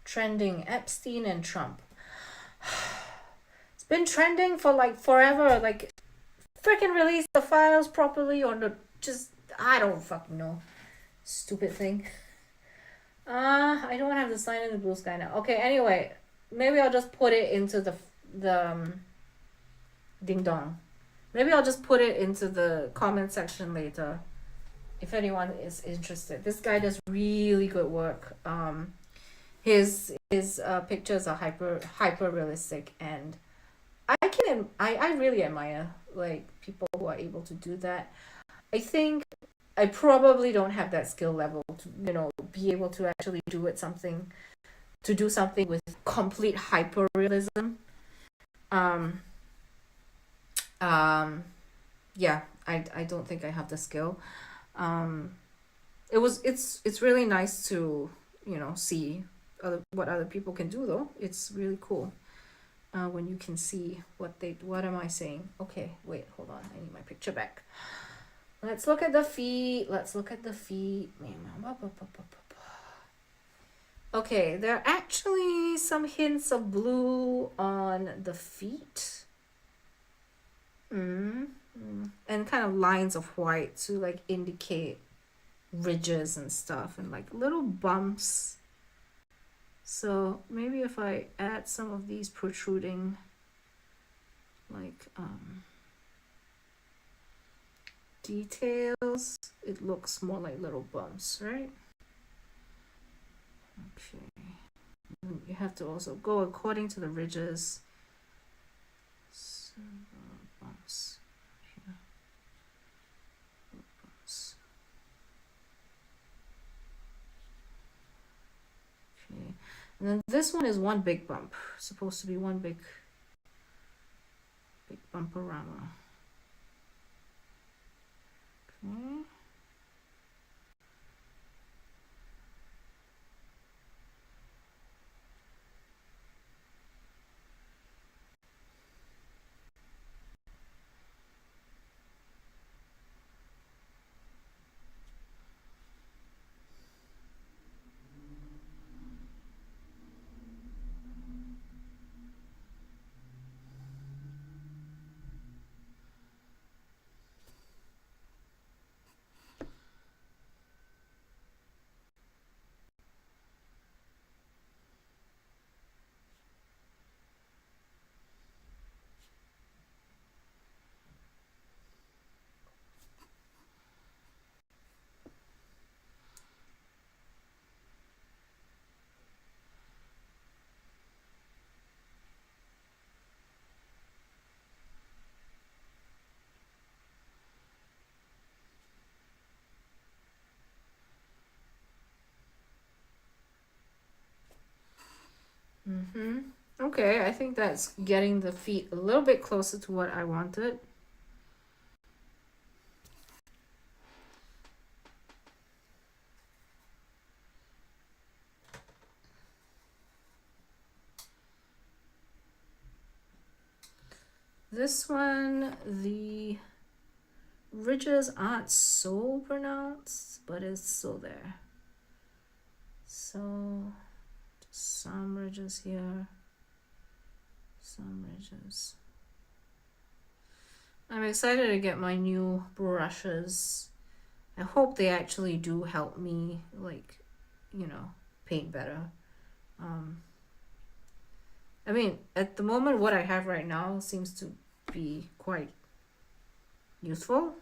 Trending Epstein and Trump. It's been trending for like forever. Like, freaking release the files properly, or no, just, I don't fucking know. Stupid thing. I don't have to sign in the Blue Sky now. Okay, anyway, maybe I'll just put it into the ding dong. Maybe I'll just put it into the comment section later, if anyone is interested. This guy does really good work. His pictures are hyper realistic, and I really admire like people who are able to do that. I think I probably don't have that skill level to be able to actually do something with complete hyper realism. Yeah, I don't think I have the skill. It's really nice to see what other people can do, though. It's really cool when you can see what am I saying. Okay, wait, hold on, I need my picture back. Let's look at the feet. Let's look at the feet. Okay, there are actually some hints of blue on the feet. And kind of lines of white to like indicate ridges and stuff and like little bumps. So maybe if I add some of these protruding like details, it looks more like little bumps, right? Okay. And you have to also go according to the ridges. So, bumps. Here. Bumps. Okay. And then this one is one big bump. Supposed to be one big bumperama. Okay. Okay, I think that's getting the feet a little bit closer to what I wanted. This one, the ridges aren't so pronounced, but it's still there. So, some ridges here, some ridges. I'm excited to get my new brushes. I hope they actually do help me, like, paint better. I mean, at the moment, what I have right now seems to be quite useful.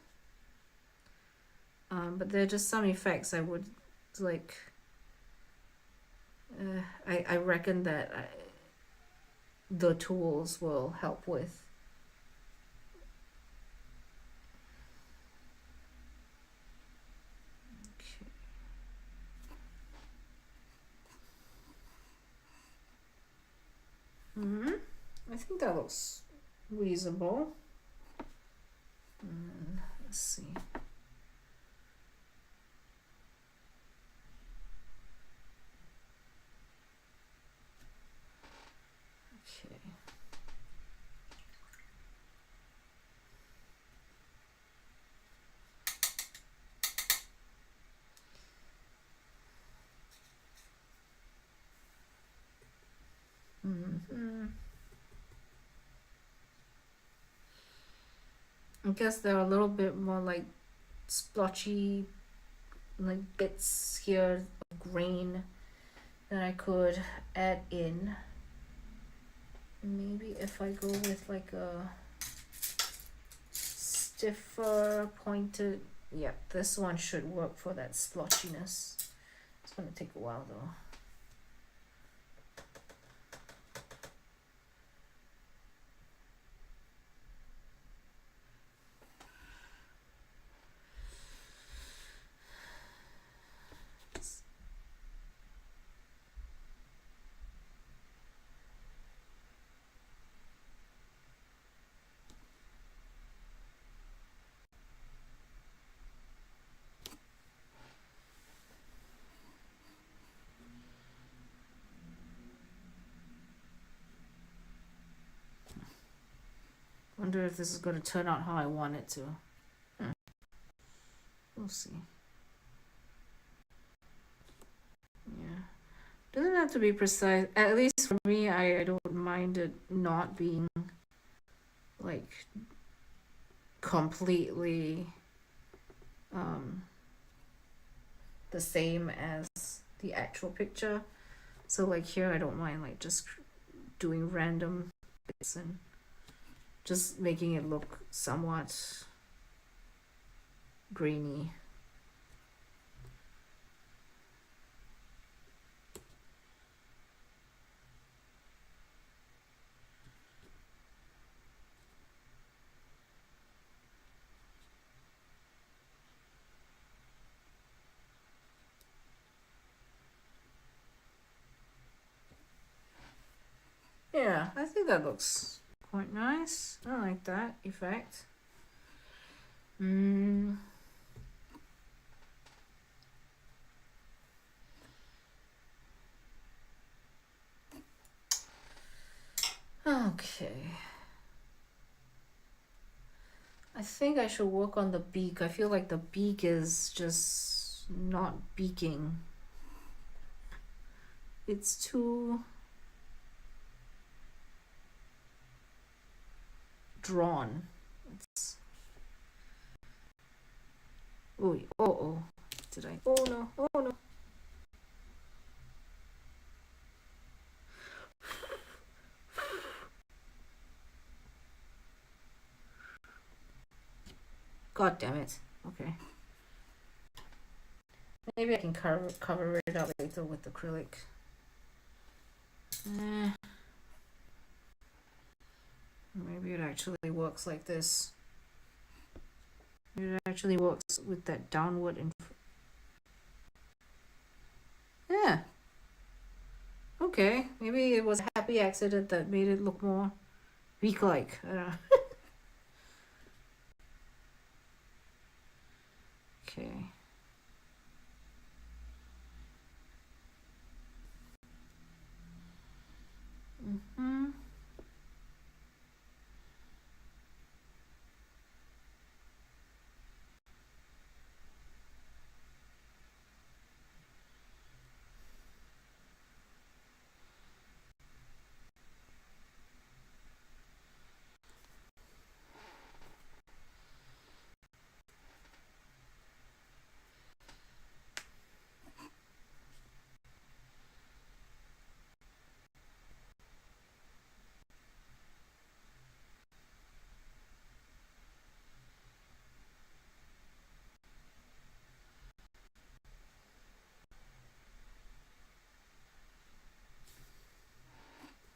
But there are just some effects I would like. I reckon that the tools will help with. I think that looks reasonable. Let's see. Okay. I guess they're a little bit more like splotchy, like bits here of grain that I could add in. Maybe if I go with like a stiffer pointed, yeah, this one should work for that splotchiness. It's gonna take a while though. Wonder if this is going to turn out how I want it to. we'll see. Yeah. Doesn't have to be precise. At least for me, I don't mind it not being like completely the same as the actual picture. So like here, I don't mind like just doing random bits and just making it look somewhat grainy. Yeah, I think that looks quite nice. I like that effect. Okay. I think I should work on the beak. I feel like the beak is just not beaking. It's too drawn. It's... Oh, oh. Did I? Oh no, oh no. God damn it. Okay. Maybe I can cover it up later with acrylic. Maybe it actually works like this. It actually works with that downward and yeah. Okay, maybe it was a happy accident that made it look more beak-like. Okay.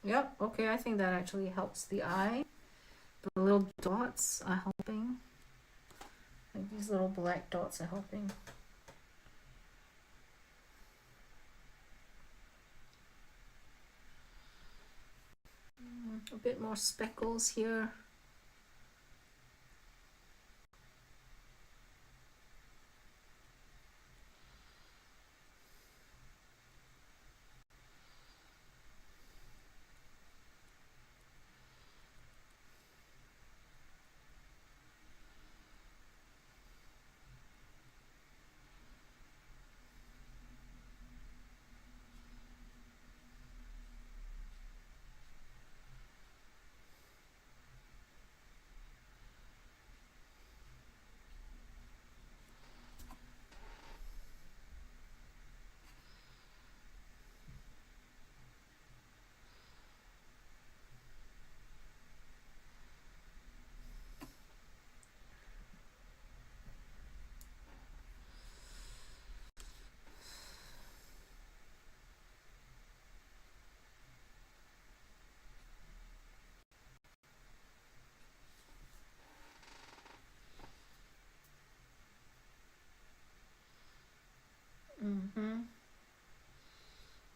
Yep, okay, I think that actually helps the eye. The little dots are helping. Like these little black dots are helping. A bit more speckles here.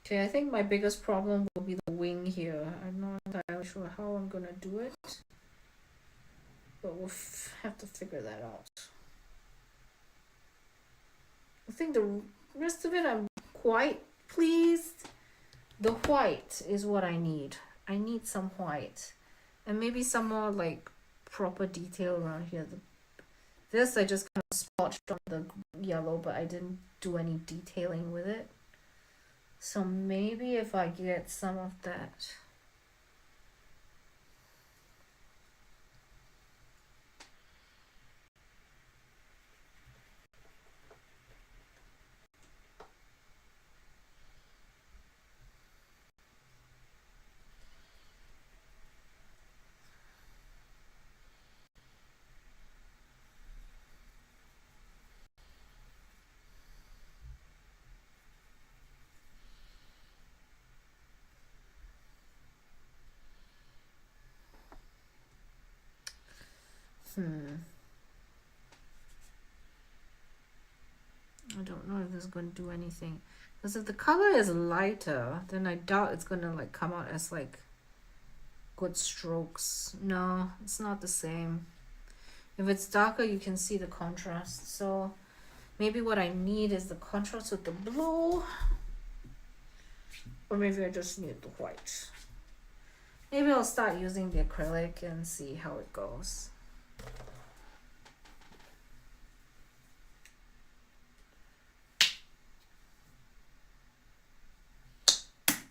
Okay, I think my biggest problem will be the wing here. I'm not entirely sure how I'm gonna do it, but we'll have to figure that out. I think the rest of it I'm quite pleased. The white is what I need. I need some white. And maybe some more like proper detail around here. This I just kind of splotched on the yellow, but I didn't do any detailing with it. So maybe if I get some of that. I don't know if this is going to do anything. Because if the color is lighter, then I doubt it's going to like come out as like good strokes. No, it's not the same. If it's darker, you can see the contrast. So maybe what I need is the contrast with the blue. Or maybe I just need the white. Maybe I'll start using the acrylic and see how it goes.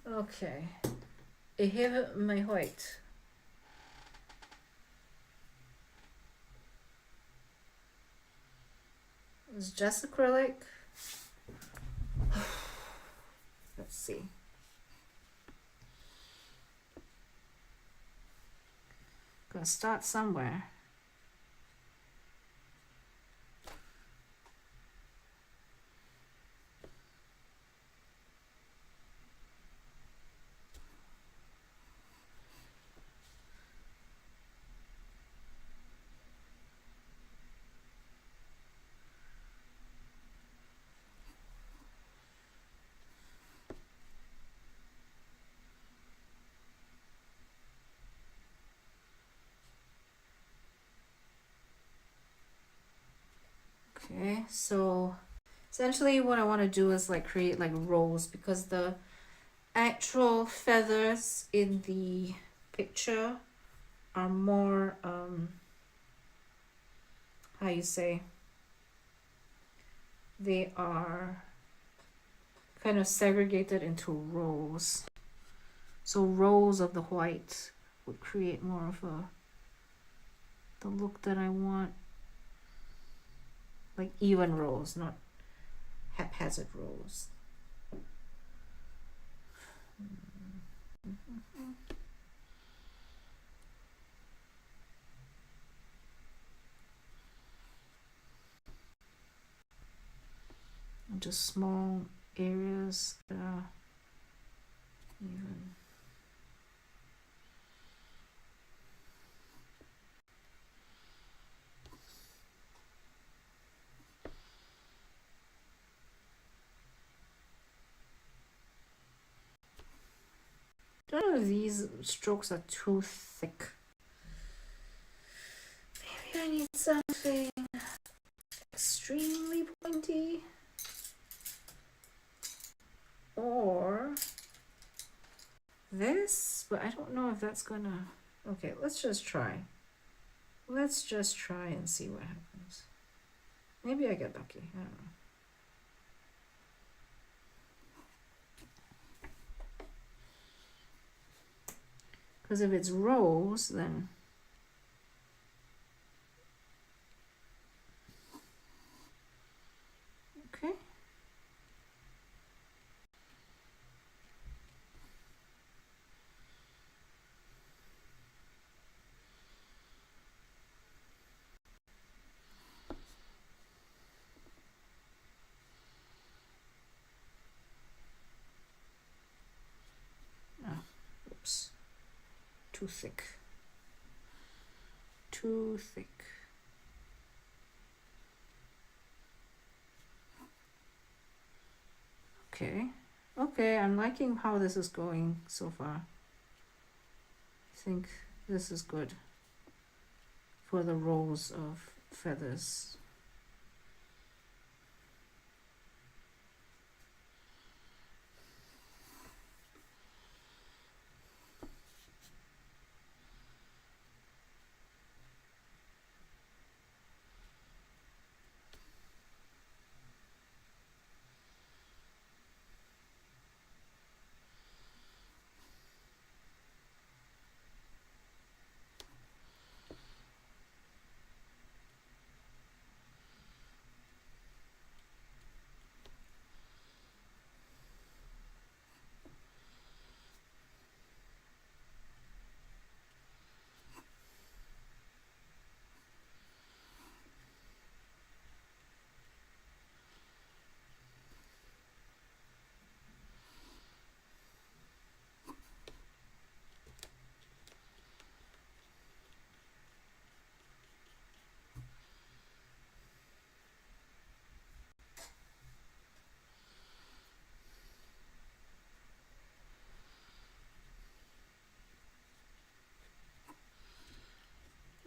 Okay. I have my white. It's just acrylic. Let's see. Gonna start somewhere. Okay, so essentially what I want to do is like create like rows, because the actual feathers in the picture are more how you say, they are kind of segregated into rows. So rows of the white would create more of the look that I want. Like even rows, not haphazard rows. And just small areas that are even. I don't know if these strokes are too thick. Maybe I need something extremely pointy. Or this, but I don't know if that's gonna. Okay, let's just try. Let's just try and see what happens. Maybe I get lucky. I don't know. Because if it's rows, then okay. Oops. Too thick. Too thick. Okay. Okay, I'm liking how this is going so far. I think this is good for the rows of feathers.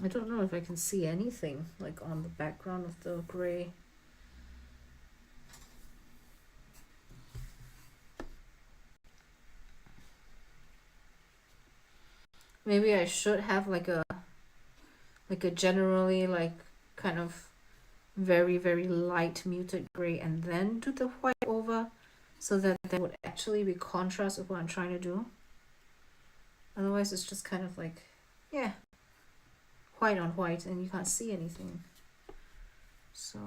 I don't know if I can see anything like on the background of the gray. Maybe I should have like a generally like kind of very very light muted gray and then do the white over, so that that would actually be contrast with what I'm trying to do. Otherwise it's just kind of like, yeah, white on white and you can't see anything. So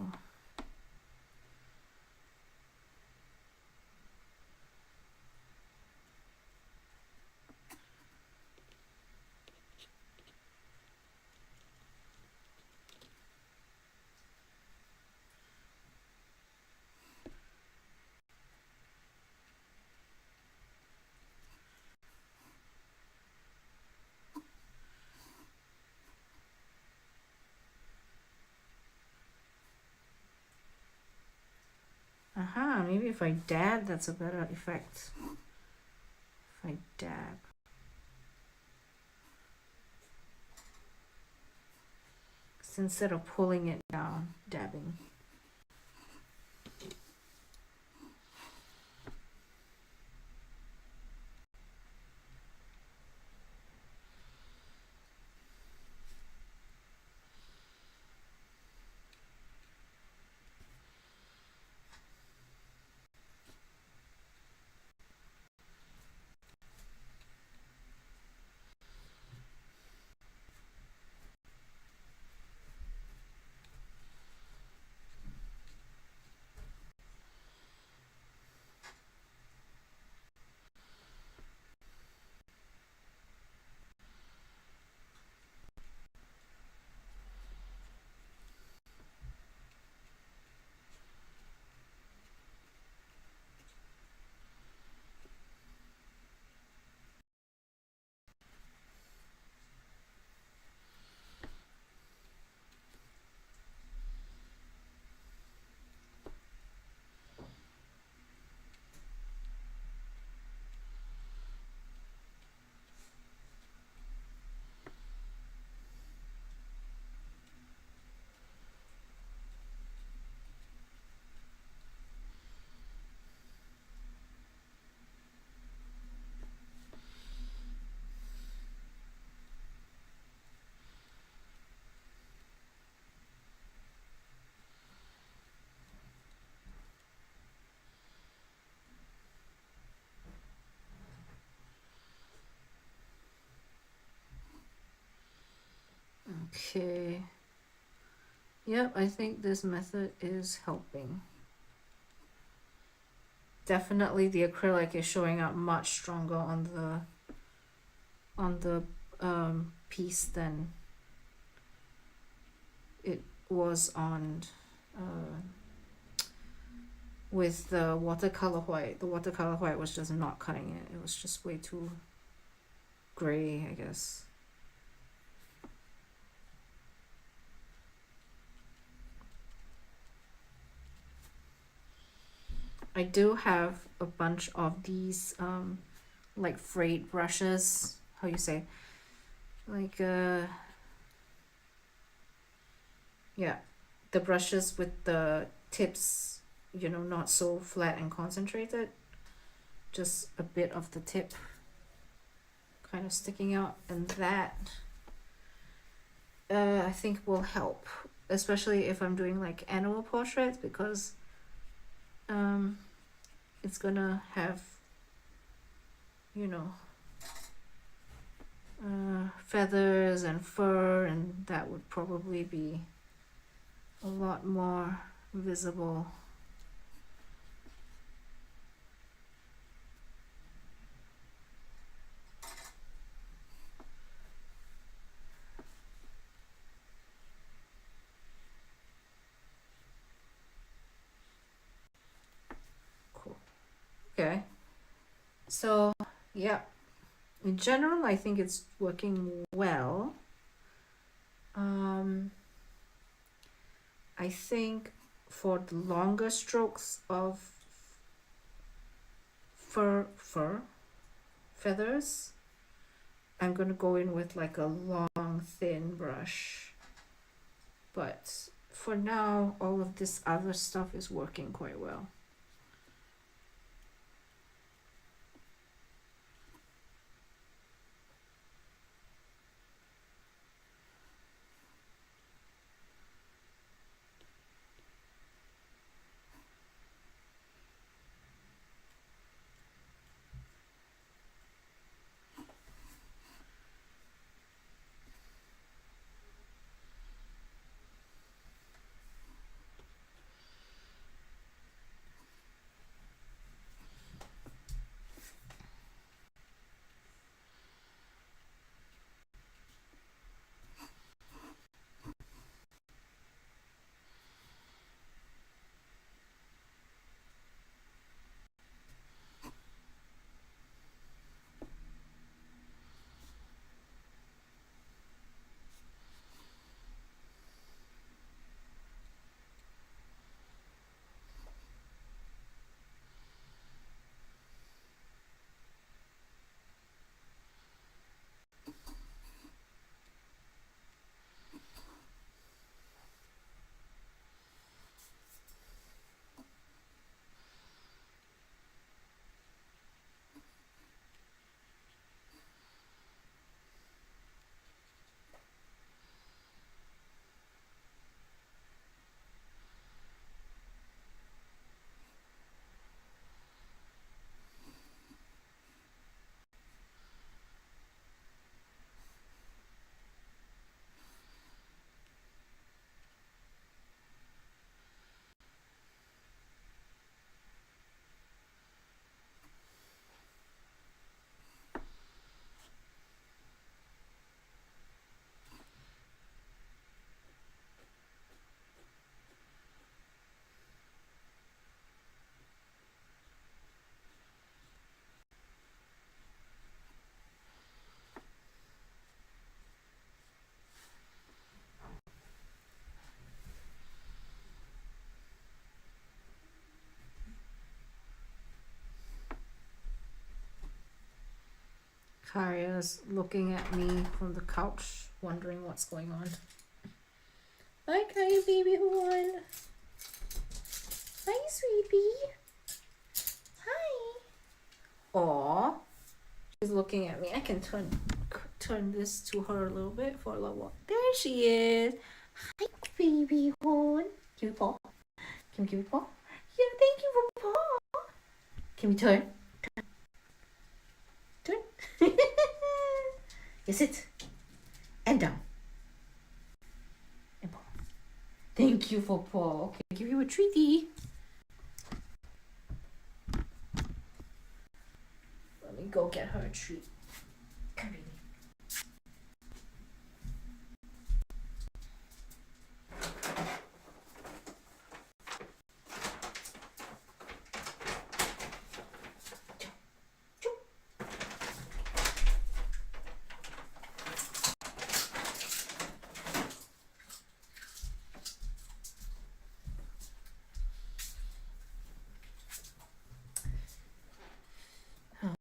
maybe if I dab, that's a better effect. If I dab. So instead of pulling it down, dabbing. Okay. Yep, I think this method is helping. Definitely the acrylic is showing up much stronger on the piece than it was on with the watercolor white. The watercolor white was just not cutting it. It was just way too gray, I guess. I do have a bunch of these like frayed brushes. How you say? Like yeah, the brushes with the tips, you know, not so flat and concentrated. Just a bit of the tip kind of sticking out, and that I think will help, especially if I'm doing like animal portraits, because it's gonna have, you know, feathers and fur, and that would probably be a lot more visible. Cool. Okay. So, yeah. In general, I think it's working well. I think for the longer strokes of fur feathers, I'm gonna go in with like a long thin brush. But for now, all of this other stuff is working quite well. Karya's looking at me from the couch, wondering what's going on. Hi, Karya, baby horn. Hi, sweetie. Hi. Aw. She's looking at me. I can turn this to her a little bit for a little while. There she is. Hi, baby horn. Can we paw? Can we paw? Yeah, thank you for paw. Can we turn? Turn. You sit. And down. And paw. Thank you for paw. Okay, I'll give you a treaty. Let me go get her a treat. Come, baby.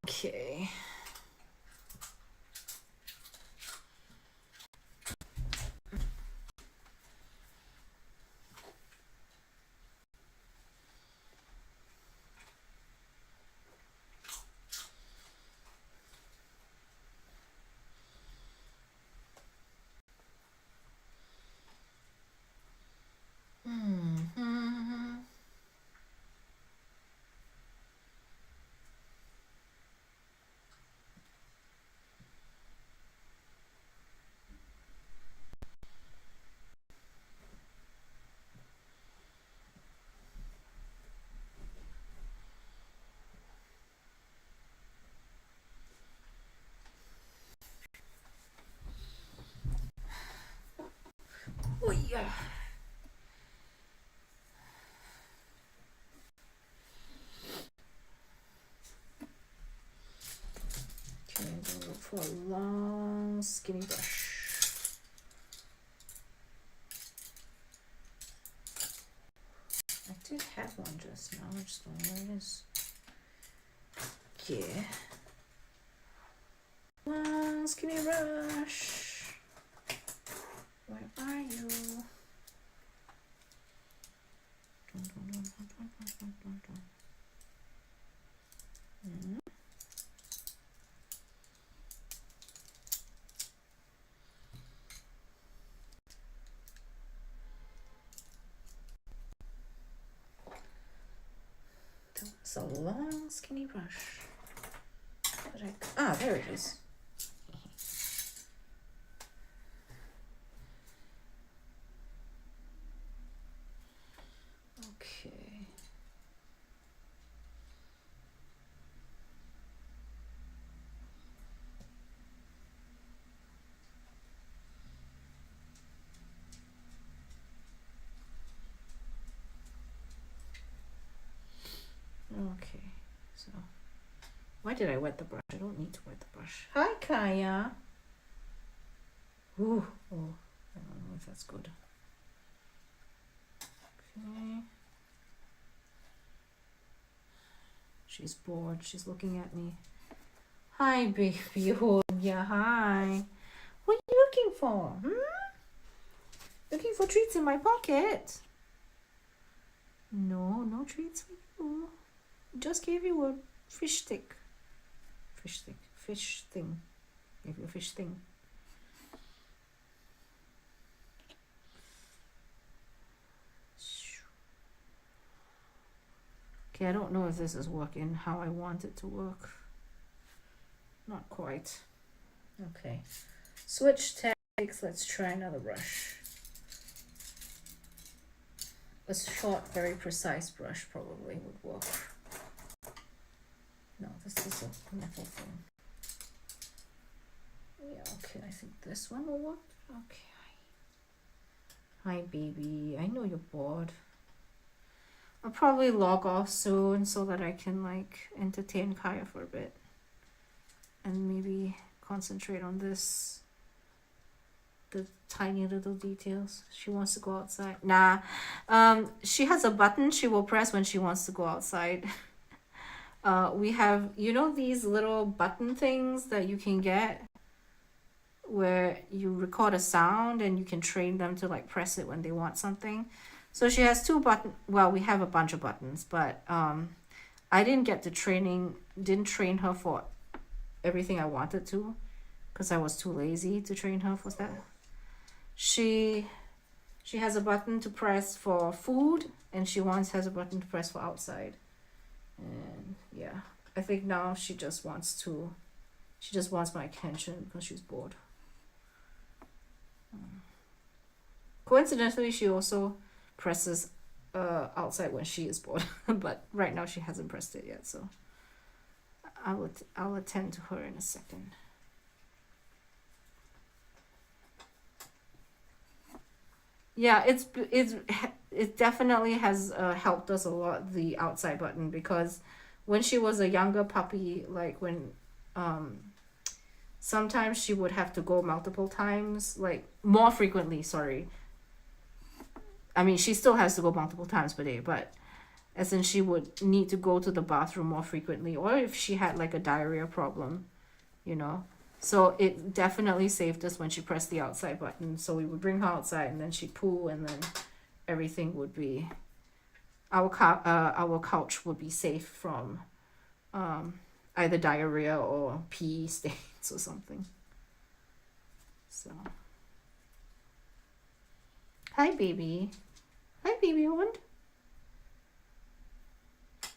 Okay. Oh yeah. Okay, I'm gonna look for a long skinny brush. I did have one just now, I just don't know where it is. Okay. Long skinny brush. It's a long, skinny brush. Ah, there it is. Okay. Okay, so why did I wet the brush? I don't need to wet the brush. Hi, Kaya. Ooh, oh, I don't know if that's good. Okay. She's bored. She's looking at me. Hi, baby. Oh, yeah, hi. What are you looking for? Looking for treats in my pocket? No, no treats for you. Just gave you a fish stick. Fish stick. Fish thing. Gave you a fish thing. Okay, I don't know if this is working how I want it to work. Not quite. Okay. Switch tactics. Let's try another brush. A short, very precise brush probably would work. No, this is a metal thing. Yeah, okay, I think this one will work. Okay. Hi, baby. I know you're bored. I'll probably log off soon so that I can like entertain Kaya for a bit. And maybe concentrate on this. The tiny little details. She wants to go outside. Nah. She has a button she will press when she wants to go outside. We have, you know, these little button things that you can get where you record a sound and you can train them to like press it when they want something. So she has two button. Well, we have a bunch of buttons, but I didn't train her for everything I wanted to because I was too lazy to train her for that. She has a button to press for food, and she has a button to press for outside. And yeah, I think now she just wants my attention because she's bored. Coincidentally, she also presses outside when she is bored, but right now she hasn't pressed it yet, so I'll attend to her in a second. Yeah, it definitely has helped us a lot, the outside button, because when she was a younger puppy, like when sometimes she would have to go multiple times, like more frequently, sorry. I mean, she still has to go multiple times per day, but as in she would need to go to the bathroom more frequently, or if she had like a diarrhea problem, you know. So it definitely saved us when she pressed the outside button. So we would bring her outside and then she'd poo, and then everything would be, our couch would be safe from either diarrhea or pee stains or something. So, hi baby. Hi baby Wand.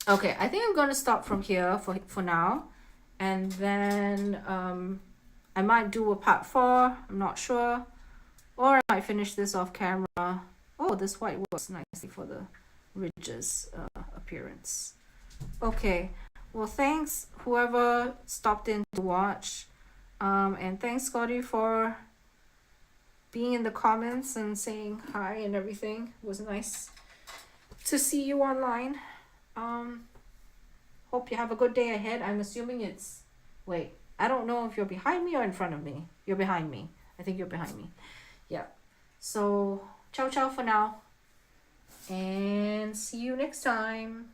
Okay, I think I'm gonna stop from here for now, and then I might do a part 4, I'm not sure, or I might finish this off camera. Oh, this white works nicely for the ridges appearance. Okay, well thanks whoever stopped in to watch, and thanks Scotty for being in the comments and saying hi and everything. It was nice to see you online. Hope you have a good day ahead. I'm assuming it's, wait, I don't know if you're behind me or in front of me. You're behind me. I think you're behind me. Yeah. So, ciao ciao for now. And see you next time.